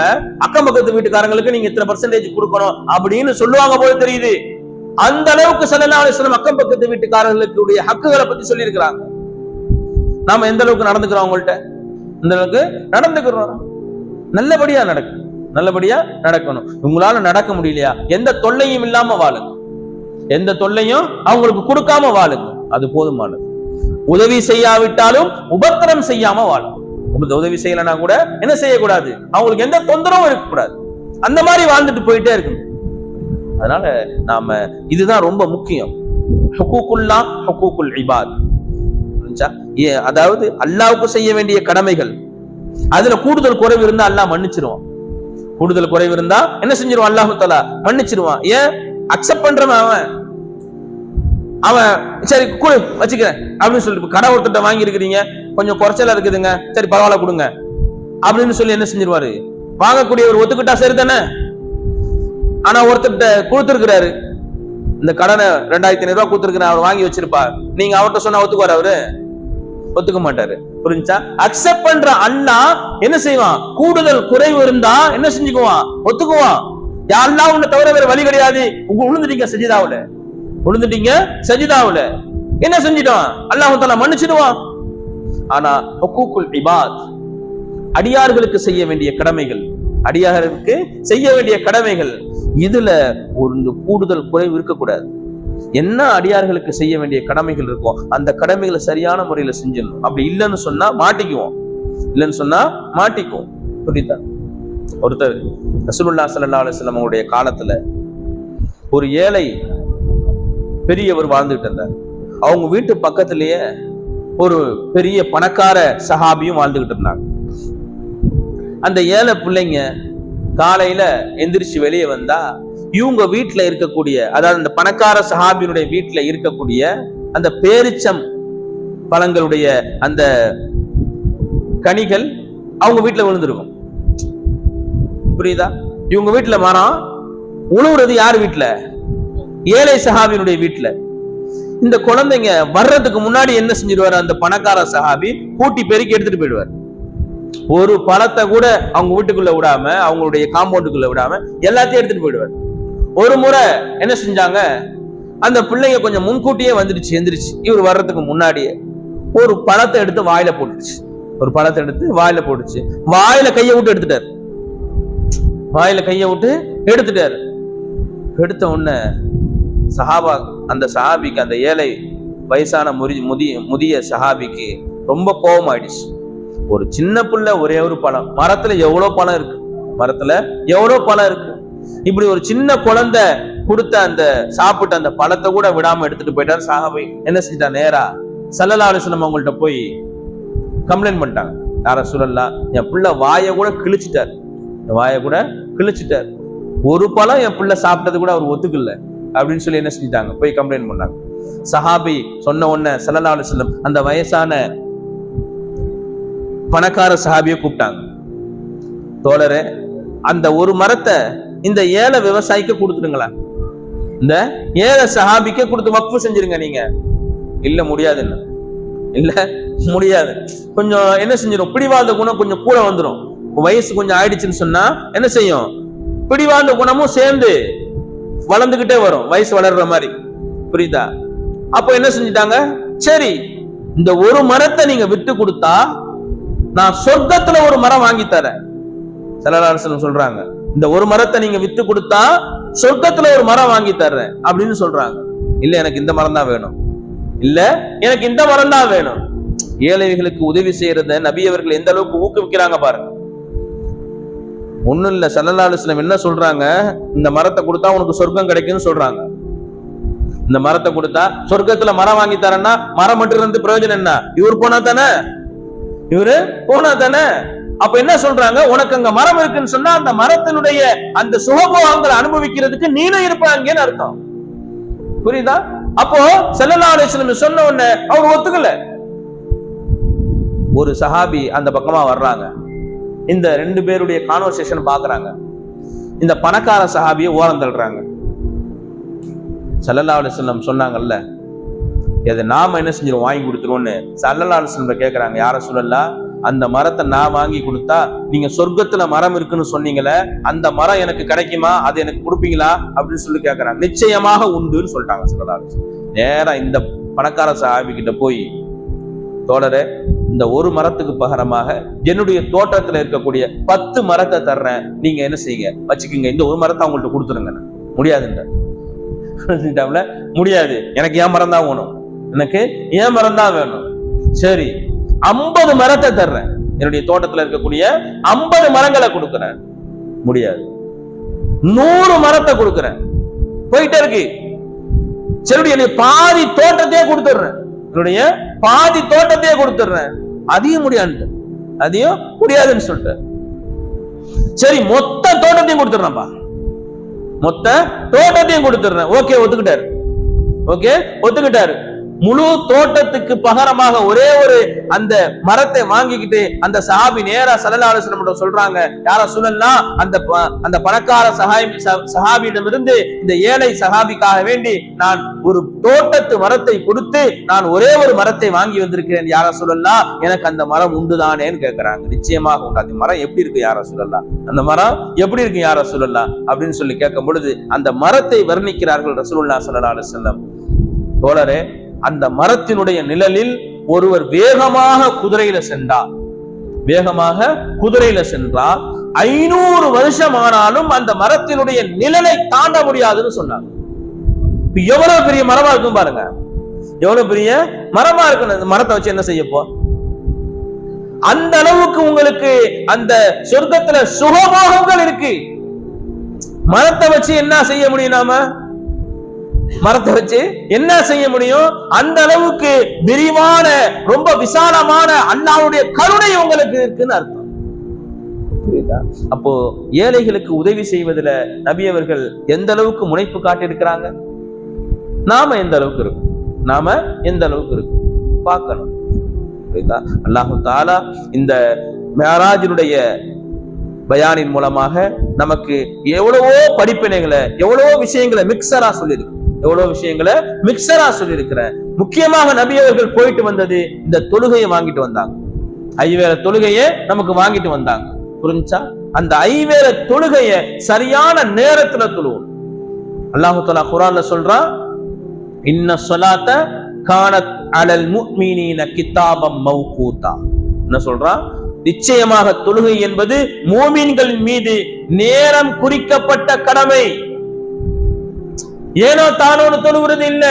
அக்கம் பக்கத்து வீட்டுக்காரங்களுக்கு நீங்க இத்தனை பெர்சன்டேஜ் கொடுக்கணும் அப்படின்னு சொல்லுவாங்க போல தெரியுது. அந்த அளவுக்கு ஸல்லல்லாஹு அலைஹி வஸல்லம் அக்கம் பக்கத்து வீட்டுக்காரர்களுடைய ஹக்குகளை பத்தி சொல்லி இருக்கிறாங்க. நாம எந்த அளவுக்கு நடந்துக்கிறோம், அவங்கள்ட்ட இந்த அளவுக்கு நடந்துக்கிறோம். நல்லபடியா நடக்கும், நல்லபடியா நடக்கணும். உங்களால நடக்க முடியலையா, எந்த தொல்லையும் இல்லாம வாழுங்க, எந்த தொல்லையும் அவங்களுக்கு கொடுக்காம வாழுங்க, அது போதுமானது. உதவி செய்யாவிட்டாலும் உபத்திரம் செய்யாம வாழும். உதவி செய்யலன்னா கூட என்ன செய்யக்கூடாது, அவங்களுக்கு எந்த தொந்தரவும் இருக்கக்கூடாது. அந்த மாதிரி வாழ்ந்துட்டு போயிட்டே இருக்கணும். அதனால நாம இதுதான் ரொம்ப முக்கியம். ஹுகூக்குல்லாஹ், ஹுகூக்குல் இபாத். அதாவது அல்லாஹ்வுக்கு செய்ய வேண்டிய கடமைகள், அதுல கூடுதல் குறைவு இருந்தா அல்லாஹ் மன்னிச்சிருவான். கூடுதல் குறைவு இருந்தா என்ன செஞ்சிருவான்? அல்லாஹ் தஆலா மன்னிச்சிருவான். ஏன்? அக்செப்ட் பண்றவன் அவன் சரி கொடு வச்சுக்கிறேன் அப்படின்னு சொல்லிட்டு, கடை ஒருத்தட்ட வாங்கி இருக்கிறீங்க, கொஞ்சம் குறைச்சலா இருக்குதுங்க, சரி பரவாயில்ல கொடுங்க அப்படின்னு சொல்லி என்ன செஞ்சிருவாரு? வாங்கக்கூடியவர் ஒத்துக்கிட்டா சரி தானே. ஆனா ஒருத்தர்கிட்ட கொடுத்துருக்கிறாரு, இந்த கடனை 2500 ரூபாய் கொடுத்துருக்கிறேன், அவர் வாங்கி வச்சிருப்பார், நீங்க அவர்கிட்ட சொன்னா ஒத்துக்குவார்? அவரு ஒத்துக்க மாட்டாரு. புரிஞ்சா? அக்செப்ட் பண்ற அல்லாஹ் என்ன செய்வான்? கூடுதல் குறைவு இருந்தா என்ன செஞ்சுக்குவான்? ஒத்துக்குவான். யா அல்லாஹ் உன்னை தவிர வேற வழி கிடையாது. விழுந்துட்டீங்க சஜிதாவுல, விழுந்துட்டீங்க சஜிதாவுல, என்ன செஞ்சிட்டான்? அல்லாஹ் தஆலா மன்னிச்சிடுவான். ஆனா ஹுகூக்குல் இபாத், அடியார்களுக்கு செய்ய வேண்டிய கடமைகள், அடியார்களுக்கு செய்ய வேண்டிய கடமைகள், இதுல ஒரு கூடுதல் குறைவு இருக்கக்கூடாது. என்ன அடியார்களுக்கு செய்ய வேண்டிய கடமைகள் இருக்கும் அந்த கடமைகளை சரியான முறையில செஞ்சிடணும். அப்படி இல்லைன்னு சொன்னா மாட்டிக்குவோம், இல்லைன்னு சொன்னா மாட்டிக்குவோம். புரியுதா? ஒருத்தர் ரசூலுல்லாஹி ஸல்லல்லாஹு அலைஹி வஸல்லம் அவருடைய காலத்துல ஒரு ஏழை பெரியவர் வாழ்ந்துட்டு இருந்தார். அவங்க வீட்டு பக்கத்திலேயே ஒரு பெரிய பணக்கார சஹாபியும் வாழ்ந்துகிட்டு இருந்தாங்க. அந்த ஏழை பிள்ளைங்க காலையில எந்திரிச்சு வெளியே வந்தா இவங்க வீட்டுல இருக்கக்கூடிய, அதாவது அந்த பணக்கார சஹாபியினுடைய வீட்டுல இருக்கக்கூடிய அந்த பேரிச்சம் பழங்களுடைய அந்த கனிகள் அவங்க வீட்டுல விழுந்திருக்கும். புரியுதா? இவங்க வீட்டுல மரம் உழுவுறது யார் வீட்டுல? ஏழை சஹாபியினுடைய வீட்டுல. இந்த குழந்தைங்க வர்றதுக்கு முன்னாடி என்ன செஞ்சிருவாரு? அந்த பணக்கார சஹாபி கூட்டி பெருக்கி எடுத்துட்டு போயிடுவார். ஒரு பழத்தை கூட அவங்க வீட்டுக்குள்ள விடாம, அவங்களுடைய காம்பவுண்டுக்குள்ள விடாம எல்லாத்தையும் எடுத்துட்டு போயிடுவார். ஒரு முறை என்ன செஞ்சாங்க, அந்த பிள்ளைங்க கொஞ்சம் முன்கூட்டியே வந்துடுச்சு, எந்திரிச்சு இவர் வர்றதுக்கு முன்னாடியே ஒரு பழத்தை எடுத்து வாயில போட்டுடுச்சு. ஒரு பழத்தை எடுத்து வாயில போட்டுச்சு, வாயில கையை விட்டு எடுத்துட்டாரு, வாயில கையை விட்டு எடுத்துட்டாரு. எடுத்த உடனே சஹாபா, அந்த சஹாபிக்கு, அந்த ஏழை வயசான முதிய சஹாபிக்கு ரொம்ப கோபம் ஆயிடுச்சு. ஒரு சின்ன புள்ள, ஒரே ஒரு பழம், மரத்துல எவ்வளவு பழம் இருக்கு, மரத்துல எவ்வளவு பழம் இருக்கு. இப்படி ஒரு சின்ன குழந்தை கொடுத்த அந்த சாப்பிட்ட அந்த பழத்தை கூட விடாம எடுத்துட்டு போயிட்டாரு. சஹாபி என்ன செஞ்சிட்டா, நேரா ஸல்லல்லாஹு அலைஹி வஸல்லம் அவங்கள்ட்ட போய் கம்ப்ளைண்ட் பண்ணிட்டாங்க. யா ரசூலல்லாஹ், என் பிள்ளை வாயை கூட கிழிச்சிட்டார், வாயை கூட கிழிச்சிட்டார், ஒரு பழம் என் பிள்ளை சாப்பிட்டது கூட அவர் ஒத்துக்கல அப்படின்னு சொல்லி என்ன செஞ்சிட்டாங்க, போய் கம்ப்ளைண்ட் பண்ணாங்க. சஹாபி சொன்ன உடனே ஸல்லல்லாஹு அலைஹி வஸல்லம் அந்த வயசான பணக்கார சஹாபியை கூப்பிட்டாங்க. தோழரே, அந்த ஒரு மரத்தை இந்த ஏழை விவசாயிக்கு கொடுத்துடுங்களா, இந்த ஏழை சஹாபிக்கு கொடுத்து வக்ஃப் செஞ்சிருங்க. நீங்க இல்ல முடியாதுன்னு, இல்ல முடியாது, கொஞ்சம் என்ன செஞ்சிடும், பிடிவாத குணம் கொஞ்சம் கூட வந்துடும். வயசு கொஞ்சம் ஆயிடுச்சுன்னு சொன்னா என்ன செய்யும், பிடிவாத குணமும் சேர்ந்து வளர்ந்துகிட்டே வரும், வயசு வளர்ற மாதிரி, புரியுதா? அப்போ என்ன செஞ்சிட்டாங்க, சரி இந்த ஒரு மரத்தை நீங்க விட்டு கொடுத்தா நான் சொர்க்கத்துல ஒரு மரம் வாங்கி தரேன். ஸல்லல்லாஹு அலைஹி வஸல்லம் சொல்றாங்க, இந்த ஒரு மரத்தை நீங்க வித்து கொடுத்தா சொர்க்கத்துல ஒரு மரம் வாங்கி தர்றேன் அப்படின்னு சொல்றாங்க. இல்ல எனக்கு இந்த மரம் தான் வேணும், இல்ல எனக்கு இந்த மரம் தான் வேணும். ஏழைகளுக்கு உதவி செய்யறத நபி அவர்கள் எந்த அளவுக்கு ஊக்குவிக்கிறாங்க பாருங்க. ஒண்ணும் இல்ல, ஸல்லல்லாஹு அலைஹி வஸல்லம் என்ன சொல்றாங்க, இந்த மரத்தை கொடுத்தா உனக்கு சொர்க்கம் கிடைக்கும்னு சொல்றாங்க. இந்த மரத்தை கொடுத்தா சொர்க்கத்துல மரம் வாங்கி தரேன்னா மரம் மட்டும் இருந்து பிரயோஜனம் என்ன, இவர் போனா தானே, இவரு போனா தானே. அப்ப என்ன சொல்றாங்க, உனக்கு அங்க மரம் இருக்குன்னு சொன்னா அந்த மரத்தினுடைய அந்த சுகபோகங்களை அனுபவிக்கிறதுக்கு நீனும் இருப்பாங்கன்னு அர்த்தம், புரியுதா? அப்போ ஸல்லல்லாஹு அலைஹி வஸல்லம் சொன்ன உடனே அவங்க ஒத்துக்கல. ஒரு சஹாபி அந்த பக்கமா வர்றாங்க, இந்த ரெண்டு பேருடைய கான்வர்சேஷன் பாக்குறாங்க. இந்த பணக்கார சஹாபியை ஓரம் தள்ளுறாங்க. ஸல்லல்லாஹு அலைஹி வஸல்லம் சொன்னாங்கல்ல, இதை நாம என்ன செஞ்சிடும், வாங்கி கொடுத்துருவோம்னு. ஸல்லல்லாஹு அலைஹி வஸல்லம் கேட்கறாங்க, யா ரசூலல்லாஹ், அந்த மரத்தை நான் வாங்கி கொடுத்தா நீங்க சொர்க்கத்துல மரம் இருக்குன்னு சொன்னீங்களே, அந்த மரம் எனக்கு கிடைக்குமா, அது எனக்கு கொடுப்பீங்களா அப்படின்னு சொல்லி கேட்கறாங்க. நிச்சயமாக உண்டுன்னு சொல்லிட்டாங்க ஸல்லல்லாஹு அலைஹி வஸல்லம். நேரா இந்த பணக்கார சஹாபி கிட்ட போய், தோழரே, இந்த ஒரு மரத்துக்கு பகரமாக என்னுடைய தோட்டத்துல இருக்கக்கூடிய 10 மரத்தை தர்றேன், நீங்க என்ன செய்யுங்க, வச்சுக்கோங்க, இந்த ஒரு மரத்தை அவங்கள்ட்ட கொடுத்துருங்க. முடியாதுன்ற, முடியாது, எனக்கு ஏன் மரம் தான் வேணும், எனக்கு ஏன் மரம் தான் வேணும். சரி 50 மரத்தை தர்றேன், என்னுடைய தோட்டத்துல இருக்கக்கூடிய 50 மரங்களை கொடுக்கிறேன். முடியாது, 100 மரத்தை கொடுக்கிறேன். போயிட்டே இருக்கு. சரி என்னுடைய பாதி தோட்டத்தையே கொடுத்துடுறேன், என்னுடைய பாதி தோட்டத்தையே கொடுத்துடுறேன். அதையும் முடியாது, அதையும் முடியாதுன்னு சொல்லிட்டு, சரி மொத்த தோட்டத்தையும் கொடுத்துடுறேன்ப்பா, மொத்த தோட்டத்தையும் கொடுத்துடுறேன். Okay ஒத்துக்கிட்டாரு, okay ஒத்துக்கிட்டாரு. முழு தோட்டத்துக்கு பகரமாக ஒரே ஒரு அந்த மரத்தை வாங்கிக்கிட்டு அந்த சஹாபி நேரா ஸல்லல்லாஹு அலைஹி வஸல்லம் சொல்றாங்க, யா ரசூலல்லாஹ், அந்த பணக்கார சஹாபியிடமிருந்து இந்த ஏழை சஹாபிக்காக வேண்டி நான் ஒரு தோட்டத்து மரத்தை கொடுத்து நான் ஒரே ஒரு மரத்தை வாங்கி வந்திருக்கிறேன், யா ரசூலல்லாஹ், எனக்கு அந்த மரம் உண்டுதானேன்னு கேட்கிறாங்க. நிச்சயமாக உண்டு. அந்த மரம் எப்படி இருக்கு யா ரசூலல்லாஹ், அந்த மரம் எப்படி இருக்கு யா ரசூலல்லாஹ் அப்படின்னு சொல்லி கேட்கும் பொழுது அந்த மரத்தை வர்ணிக்கிறார்கள் ரசூலுல்லாஹ் ஸல்லல்லாஹு அலைஹி வஸல்லம். தோழரே, அந்த மரத்தினுடைய நிழலில் ஒருவர் வேகமாக குதிரையில சென்றார், வேகமாக குதிரையில சென்றால் 500 வருஷம் ஆனாலும் அந்த மரத்தினுடைய நிழலை தாண்ட முடியாதுன்னு சொன்னாங்க. எவ்வளவு பெரிய மரமா இருக்கும் பாருங்க, எவ்வளவு பெரிய மரமா இருக்கு. அந்த மரத்தை வச்சு என்ன செய்யப்போ, அந்த அளவுக்கு உங்களுக்கு அந்த சொர்க்கத்துல சுகபோகங்கள் இருக்கு. மரத்தை வச்சு என்ன செய்ய முடியும், நாம மரத்தை வச்சு என்ன செய்ய முடியும்? அந்த அளவுக்கு விரிவான, ரொம்ப விசாலமான அல்லாஹ்வுடைய கருணை உங்களுக்கு இருக்குன்னு அர்த்தம். அப்போ ஏழைகளுக்கு உதவி செய்வதில் நபி அவர்கள் எந்த அளவுக்கு முனைப்பு காட்டி இருக்கிறாங்க, நாம எந்த அளவுக்கு இருக்கும், நாம எந்த அளவுக்கு இருக்கும் பார்க்கணும். அல்லாஹு தஆலா இந்த மிஅராஜினுடைய பயானின் மூலமாக நமக்கு எவ்வளவோ படிப்பினைகளை, எவ்வளவோ விஷயங்களை மிக்சரா சொல்லியிருக்கு, எவ்வளவு விஷயங்களை மிக்சரா சொல்லி இருக்கிறேன். முக்கியமாக நபி அவர்கள் போயிட்டு வந்தது இந்த தொழுகையை வாங்கிட்டு வந்தாங்க, 5 வேளை தொழுகையை நமக்கு வாங்கிட்டு வந்தாங்க. புரிஞ்சா? அந்த 5 வேளை தொழுகையை சரியான நேரத்துல தொழுவோம். அல்லாஹு தஆலா குர்ஆன்ல சொல்றான், இன்ன ஸலாத்த கானத் அலல் முஃமினீன கிதாபம் மவ்கூதா. என்ன சொல்றான்? நிச்சயமாக தொழுகை என்பது மூமின்களின் மீது நேரம் குறிக்கப்பட்ட கடமை. ஏனோ தானோன்னு தொழுகிறது இல்ல.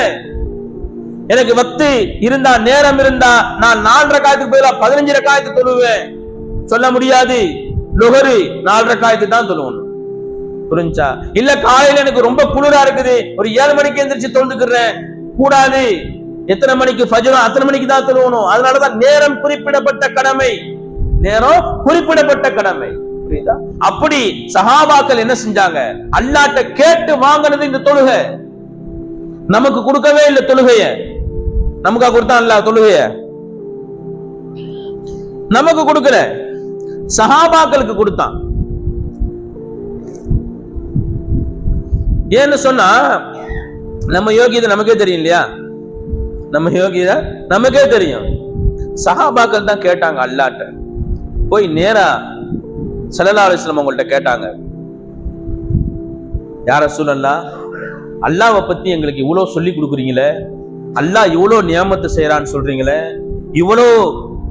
எனக்கு வக்து இருந்தா, நேரம் இருந்தா நான் 4 ரக்காயத்துக்கு பதிலா 15 ரக்காயத்து தொழுவேன் சொல்ல முடியாது. லுஹரு 4 ரக்காயத்து தான் தொழுவணும். புரிஞ்சா? இல்ல காலையில எனக்கு ரொம்ப குளிரா இருக்குது, ஒரு 7 மணிக்கு எந்திரிச்சு தொழுதுக்கிறேன் கூடாது. எத்தனை மணிக்கு ஃபஜ்ர் அத்தனை மணிக்கு தான் தொழுவணும். அதனாலதான் நேரம் குறிப்பிடப்பட்ட கடமை. நேரம் குறிப்பிடப்பட்ட கடமை. புரியுதா? அப்படி சஹாபாக்கள் என்ன செஞ்சாங்க? அல்லாஹ்ட்ட கேட்டு வாங்கினது இந்த தொழுகை. நமக்கு கொடுக்கவே இல்லை தொழுகைய. நமக்கா கொடுத்தான் அல்லாஹ் தொழுகைய? நமக்கு கொடுக்கல, சஹாபாக்களுக்கு கொடுத்தான். ஏன்னு சொன்னா நம்ம யோகியதை நமக்கே தெரியும் இல்லையா? நம்ம யோகியதை நமக்கே தெரியும். சஹாபாக்கள் தான் கேட்டாங்க அல்லாஹ்ட்ட. போய் நேரா ஸல்லல்லாஹு அலைஹி வஸல்லம் அவங்கள்ட்ட கேட்டாங்க, யா ரசூலல்லாஹ், அல்லாஹ்வை பத்தி எங்களுக்கு இவ்வளவு சொல்லி கொடுக்குறீங்களே, அல்லாஹ் இவ்வளவு நியாமத்து செய்யறான்னு சொல்றீங்களே, இவ்வளோ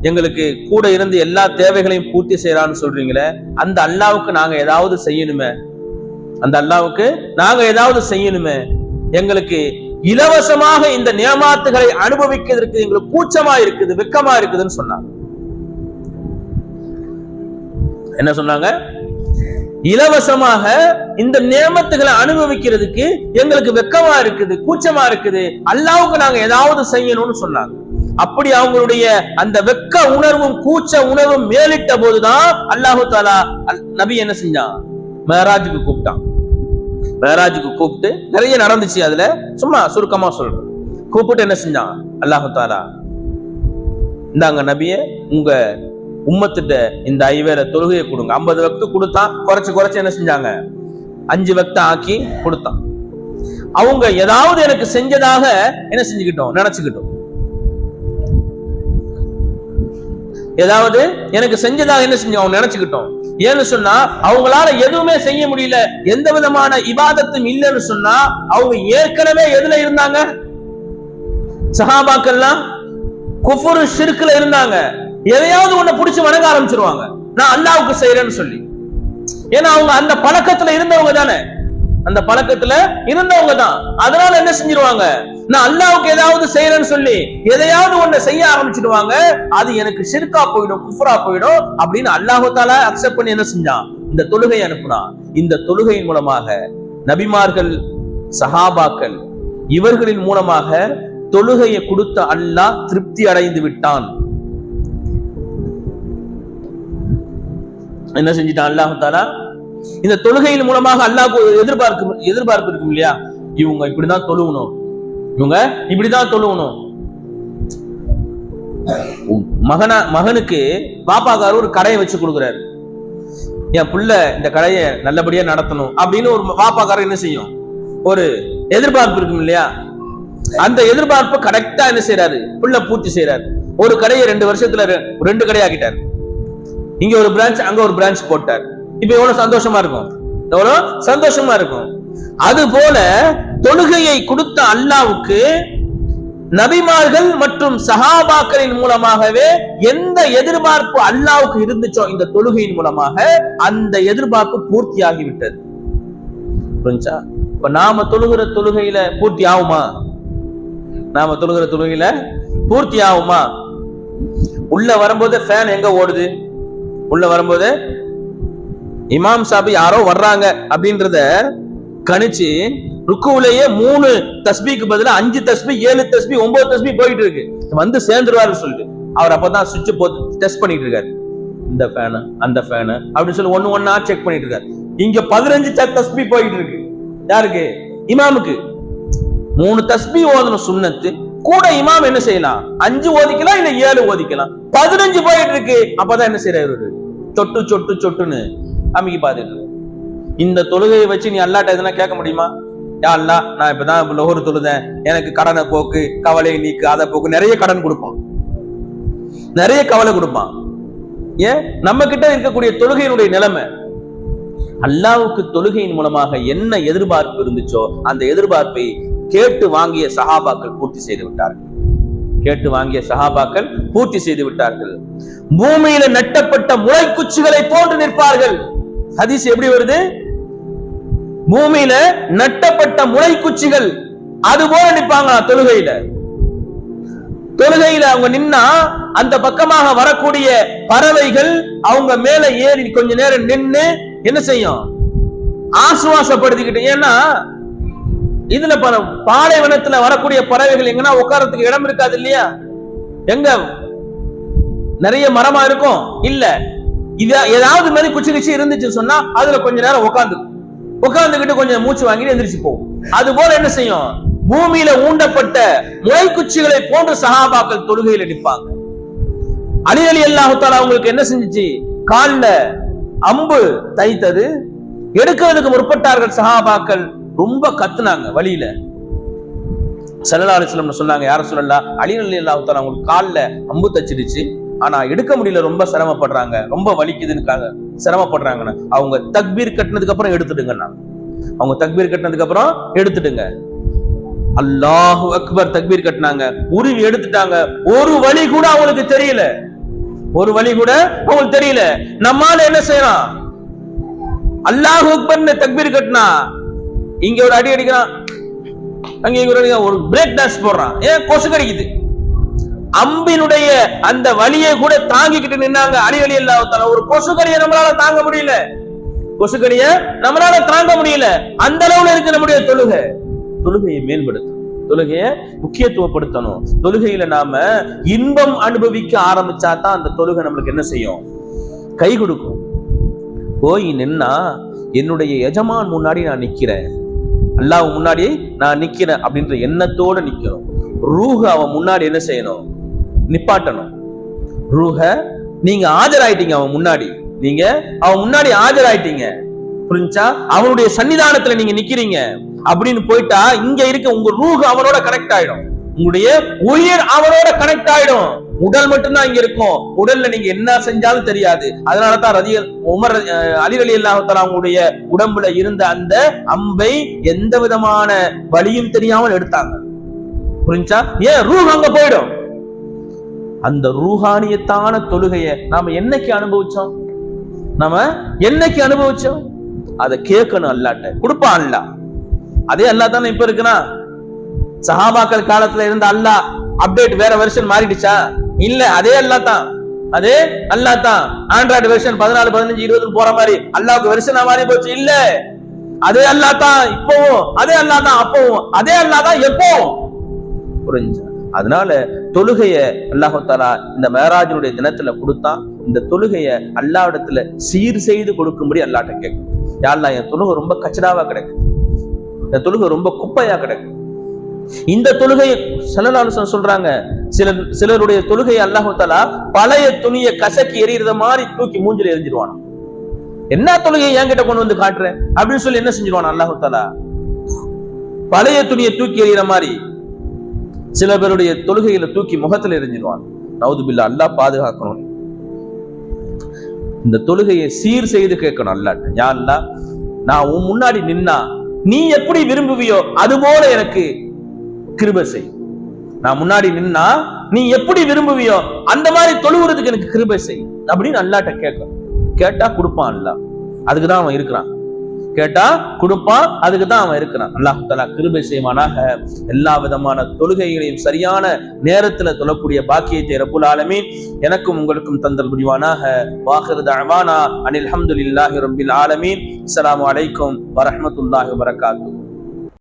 எங்களுக்கு கூட இருந்து எல்லா தேவைகளையும் பூர்த்தி செய்யறான்னு சொல்றீங்களே, அந்த அல்லாஹ்வுக்கு நாங்க ஏதாவது செய்யணுமே, அந்த அல்லாஹ்வுக்கு நாங்க ஏதாவது செய்யணுமே, எங்களுக்கு இலவசமாக இந்த நியமாத்துகளை அனுபவிக்கிறதுக்கு எங்களுக்கு கூச்சமா இருக்குது, வெக்கமா இருக்குதுன்னு சொன்னாங்க. என்ன சொன்னாங்க? இலவசமாக இந்த நியமத்துகளை அனுபவிக்கிறதுக்கு எங்களுக்கு வெக்கமா இருக்குது, கூச்சமா இருக்குது, அல்லாஹ்வுக்கு நாங்க ஏதாவது செய்யணும்னு சொன்னாங்க. அப்படி அவங்களுடைய அந்த வெக்க உணர்வும் கூச்ச உணர்வும் மேலிட்ட போதுதான் அல்லாஹு தஆலா நபி என்ன செஞ்சான்? மேராஜுக்கு கூப்பிட்டான். மேராஜுக்கு கூப்பிட்டு நிறைய நடந்துச்சு, அதுல சும்மா சுருக்கமா சொல்றேன். கூப்பிட்டு என்ன செஞ்சான் அல்லாஹு தஆலா? இந்தாங்க நபியே, உங்க உம்மத்திட்ட இந்த 5 வேளை தொழுகையை கொடுங்க. 50 வக்து கொடுத்தான், குறைச்சு என்ன செஞ்சாங்க? 5 வக்து ஆக்கி கொடுத்தான். அவங்க ஏதாவது எனக்கு செஞ்சதாக என்ன செஞ்சுக்கிட்டோம்? நினைச்சுக்கிட்டோம். ஏதாவது எனக்கு செஞ்சதாக என்ன செஞ்சோம்? நினைச்சுக்கிட்டோம். ஏன்னு சொன்னா அவங்களால எதுவுமே செய்ய முடியல, எந்த விதமான இபாதத்தும் இல்லைன்னு சொன்னா அவங்க ஏற்கனவே எதுல இருந்தாங்க? சஹாபாக்கள்லாம் குஃப்ர் ஷிர்க்ல இருந்தாங்க. எதையாவது ஒண்ணு புடிச்சு வணங்க ஆரம்பிச்சிருவாங்க, நான் அல்லாஹ்வுக்கு செய்யறேன்னு சொல்லி. ஏன்னா அவங்க அந்த பழக்கத்துல இருந்தவங்க தானே, அந்த பழக்கத்துல இருந்தவங்க தான். அதனால என்ன செஞ்சிருவாங்க? நான் அல்லாஹ்வுக்கு ஏதாவது செய்யறேன்னு சொல்லி எதையாவது ஒண்ணு செய்ய ஆரம்பிச்சிடுவாங்க. அது எனக்கு ஷிர்கா போயிடும், குஃப்ரா போயிடும் அப்படின்னு அல்லாஹ் தஆலா அக்செப்ட் பண்ணி என்ன செஞ்சான்? இந்த தொழுகை அனுப்புனான். இந்த தொழுகையின் மூலமாக நபிமார்கள், சஹாபாக்கள் இவர்களின் மூலமாக தொழுகையை கொடுத்த அல்லாஹ் திருப்தி அடைந்து விட்டான். என்ன செஞ்சிட்டான் அல்லாஹ் தஆலா? இந்த தொழுகையின் மூலமாக அல்லாஹ்க்கு எதிர்பார்ப்பு இருக்கும் இல்லையா? இவங்க இப்படிதான் தொழுவணும், இவங்க இப்படிதான் தொழுவணும். மகனுக்கு பாப்பாக்காரர் ஒரு கடையை வச்சு கொடுக்குறாரு. என் புள்ள இந்த கடையை நல்லபடியா நடத்தணும் அப்படின்னு ஒரு பாப்பாக்காரர் என்ன செய்யும்? ஒரு எதிர்பார்ப்பு இருக்கும் இல்லையா? அந்த எதிர்பார்ப்பு கரெக்டா என்ன செய்யறாரு? புள்ள பூர்த்தி செய்யறாரு. ஒரு கடையை 2 வருஷத்துல 2 கடையாக்கிட்டார். இங்க ஒரு பிரான்ச், அங்க ஒரு பிரான்ச் போட்டார். இப்ப எவ்வளவு சந்தோஷமா இருக்கும், எவ்வளவு சந்தோஷமா இருக்கும். அது போல தொழுகையை கொடுத்த அல்லாஹ்வுக்கு நபிமார்கள் மற்றும் சஹாபாக்களின் மூலமாகவே எந்த எதிர்பார்ப்பு அல்லாஹ்வுக்கு இருந்துச்சோ இந்த தொழுகையின் மூலமாக அந்த எதிர்பார்ப்பு பூர்த்தியாகி விட்டது. புரிஞ்சா? இப்ப நாம தொழுகிற தொழுகையில பூர்த்தி ஆகுமா? நாம தொழுகிற தொழுகையில பூர்த்தி ஆகுமா? உள்ள வரும்போது ஃபேன் எங்க ஓடுது? உள்ள வரும்போது இமாம் சாபி யாரோ வர்றாங்க அப்படின்றத கணிச்சு ருக்குவிலேயே 3 தஸ்பீக்கு பதிலா 5 தஸ்பீ, 7 தஸ்பீ, 9 தஸ்பீ போயிட்டு இருக்கு. வந்து சேர்ந்துருவாரு சொல்லிட்டு அவர் அப்பதான் சுவிட்ச் போட்டு டெஸ்ட் பண்ணிட்டு இருக்காரு. இந்த ஃபேனு அந்த ஃபேனு அப்படின்னு சொல்லி ஒண்ணா செக் பண்ணிட்டு இருக்காரு. இங்க 15 தஸ்பீ போயிட்டு இருக்கு. யாருக்கு? இமாமுக்கு. 3 தஸ்பீ ஓதணும் சுன்னத்து. கூட இமாம் என்ன செய்யலாம்? 5 ஓதிக்கலாம், இல்ல 7 ஓதிக்கலாம். 15 போயிட்டு இருக்கு. அப்பதான் என்ன செய்யறாரு? சொட்டு சொட்டு சொட்டுன்னு அமைக்கி பாத்துட்டு. இந்த தொழுகையை வச்சு நீ அல்லாஹ்ட்ட எதுனா கேட்க முடியுமா? யா அல்லாஹ், நான் இப்பதான் லோஹர் தொழுதேன், எனக்கு கடனை போக்கு, கவலை நீக்கு, அதை போக்கு, நிறைய கடன் கொடுப்பான், நிறைய கவலை கொடுப்பான். ஏன்? நம்ம கிட்ட இருக்கக்கூடிய தொழுகையினுடைய நிலைமை. அல்லாஹ்வுக்கு தொழுகையின் மூலமாக என்ன எதிர்பார்ப்பு இருந்துச்சோ அந்த எதிர்பார்ப்பை கேட்டு வாங்கிய சஹாபாக்கள் பூர்த்தி செய்து விட்டார்கள். கேட்டு வாங்கிய சஹாபாக்கள் பூர்த்தி செய்து விட்டார்கள். பூமியில நட்டப்பட்ட முளைக்குச்சிகளை போன்று நிற்பார்கள். ஹதீஸ் எப்படி வருது? பூமியில நட்டப்பட்ட முளைக்குச்சிகள் அது போல நிற்பாங்க. தொழுகையில அவங்க நின்னா அந்த பக்கமாக வரக்கூடிய பறவைகள் அவங்க மேல ஏறி கொஞ்ச நேரம் நின்று என்ன செய்யும்? ஆசுவாசப்படுத்திக்கிட்டு. ஏன்னா இதுல பாலைவனத்துல வரக்கூடிய பறவைகள் எங்கன்னா உட்காரத்துக்கு இடம் இருக்காது இல்லையா? எங்க நிறைய மரமா இருக்கும் இல்ல, இது ஏதாவது மாதிரி குச்சி இருந்துச்சுன்னு சொன்னா அதுல கொஞ்ச நேரம் உட்கார்ந்துகிட்டு கொஞ்சம் மூச்சு வாங்கிட்டு எந்திரிச்சு போகும். அது போல என்ன செய்யும்? பூமியில ஊண்டப்பட்ட முளைக்குச்சிகளை போன்ற சஹாபாக்கள் தொழுகையில் அடிப்பாங்க. அலி ரலியல்லாஹு தஆலா அவங்களுக்கு என்ன செஞ்சுச்சு? கால்ல அம்பு தைத்தது. எடுக்கிறதுக்கு முற்பட்டார்கள் சஹாபாக்கள். ரொம்ப கத்துனாங்க வழியில. ஸல்லல்லாஹு அலைஹி வஸல்லம் சொன்னாங்க, யார ரசூலல்லாஹ், அலி ரலியல்லாஹு தஆலா அவங்களுக்கு கால்ல அம்பு தச்சிடுச்சு, ஆனா எடுக்க முடியல, ரொம்ப சிரமப்படுறாங்க, ரொம்ப வலிக்குதுன்னு சிரமப்படுறாங்கன்னு. அவங்க தக்பீர் கட்டினதுக்கு அப்புறம் எடுத்துடுங்க. அல்லாஹு அக்பர் தக்பீர் கட்டினாங்க, உருவி எடுத்துட்டாங்க. ஒரு வழி கூட அவங்களுக்கு தெரியல. நம்மால என்ன செய்யறான்? அல்லாஹு அக்பர்னு தக்பீர் கட்டினா இங்க ஒரு அடி அடிக்கிறான், அங்க ஒரு பிரேக் டான்ஸ் போடுறான். ஏன்? கொசு கடிக்குது. அம்பினுடைய அந்த வலியை கூட தாங்கிக்கிட்டு நின்னாங்க அலி ரலியல்லாஹு தஆலா. ஒரு கொசுக்கடியை நம்மளால தாங்க முடியல. அந்த அளவுல இருக்கு நம்முடைய தொழுகையை மேம்படுத்தணும், தொழுகையை முக்கியத்துவப்படுத்தணும். தொழுகையில நாம இன்பம் அனுபவிக்க ஆரம்பிச்சா தான் அந்த தொழுகை நம்மளுக்கு என்ன செய்யும்? கை கொடுக்கும். போய் நின்னா என்னுடைய எஜமான் முன்னாடி நான் நிக்கிறேன், அல்லாஹ் முன்னாடி நான் நிக்கிறேன் அப்படின்ற எண்ணத்தோட நிக்கணும். ரூஹ அவன் முன்னாடி என்ன செய்யணும்? நிப்பாட்டணும். ரூஹ நீங்க ஆஜராயிட்டீங்க, அவன் முன்னாடி ஆஜராயிட்டீங்க, புரிஞ்சா? அவனுடைய சன்னிதானத்துல நீங்க நிக்கிறீங்க அப்படின்னு போயிட்டா இங்க இருக்க உங்க ரூஹ் அவனோட கனெக்ட் ஆயிடும், உங்களுடைய உயிர் அவனோட கனெக்ட் ஆயிடும். உடல் மட்டும்தான் இங்க இருக்கும், உடல்ல நீங்க என்ன செஞ்சாலும் தெரியாது. அதனாலதான் அலி ரலியல்லாஹு தஆலா அவங்களுடைய உடம்புல இருந்த அந்த அம்பை எந்த விதமான வலியும் தெரியாமல் எடுத்தாங்க, புரிஞ்சா? ஏன்? ரூஹ் அங்க போயிடும். அந்த ரூஹானியத்தான தொழுகையை நாம என்னைக்கு அனுபவிச்சோம்? அதை கேட்கணும், அல்லாட்ட கொடுப்பான் அல்லாஹ். அதே அல்லாஹ் தானே இப்ப இருக்குனா? சஹாபாக்கள் காலத்துல இருந்த அல்லாஹ் அப்டேட் வேற வெர்ஷன் மாறிடுச்சா? இல்ல, அதே அல்லாஹ் தான். ஆண்ட்ராய்டு வெர்ஷன் 14, 15, 20 போற மாதிரி அல்லாஹ்வுக்கு வெர்ஷனா மாறி போச்சு? இல்ல, அதே அல்லாஹ் தான் இப்பவும், அதே அல்லாஹ் தான் அப்பவும், அதே அல்லாஹ் தான் எப்பவும். புரிஞ்சா? அதனால தொழுகைய அல்லாஹு தஆலா இந்த மேராஜினுடைய தினத்துல கொடுத்தான். இந்த தொழுகைய அல்லாஹ்விடத்துல சீர் செய்து கொடுக்கும்படி அல்லாஹ்ட்ட கேட்கும். யா அல்லாஹ், என் தொழுகை ரொம்ப கச்சடாவா கிடக்கு, என் தொழுகை ரொம்ப குப்பையா கிடக்கு. இந்த தொழுகையை ஸல்லல்லாஹு அலைஹி வஸல்லம் சொல்றாங்க, சிலருடைய தொழுகையை அல்லாஹு தஆலா பழைய துணியை கசக்கி எறியறத மாதிரி தூக்கி மூஞ்சில எரிஞ்சிடுவான். என்ன தொழுகையை என்கிட்ட கொண்டு வந்து காட்டுறேன் அப்படின்னு சொல்லி என்ன செஞ்சிருவான் அல்லாஹு தஆலா? பழைய துணியை தூக்கி எறிகிற மாதிரி சில பேருடைய தொழுகையில தூக்கி முகத்துல எரிஞ்சிடுவான். நவுது பில்லாஹ், அல்லாஹ் பாதுகாக்கணும். இந்த தொழுகையை சீர் செய்து கேட்கணும் அல்லாஹ்ட்ட. யா அல்லாஹ், நான் உன் முன்னாடி நின்னா நீ எப்படி விரும்புவியோ அது போல எனக்கு கிருபை செய். நான் முன்னாடி நின்னா நீ எப்படி விரும்புவியோ அந்த மாதிரி தொழுகிறதுக்கு எனக்கு கிருபை செய் அப்படின்னு அல்லாஹ்ட்ட கேட்கணும். கேட்டா கொடுப்பான் அல்லாஹ். அதுக்குதான் அவன் இருக்கிறான். கேட்டா கொடுப்பான், அதுக்குதான் அவன் இருக்கிறான். அல்லாஹ் தஆலா கிருபை செய்வானாக. எல்லா விதமான தொழுகைகளையும் சரியான நேரத்துல தொழக்கூடிய பாக்கியத்தை ரப்புல் ஆலமீன் எனக்கும் உங்களுக்கும் தந்தல் புரிவானாக. வாஹிரு தஅவானா அனில் ஹம்துலில்லாஹி ரப்பில் ஆலமீன். அஸ்ஸலாமு அலைக்கும் வரஹ்மத்துல்லாஹி வபரகாத்துஹு.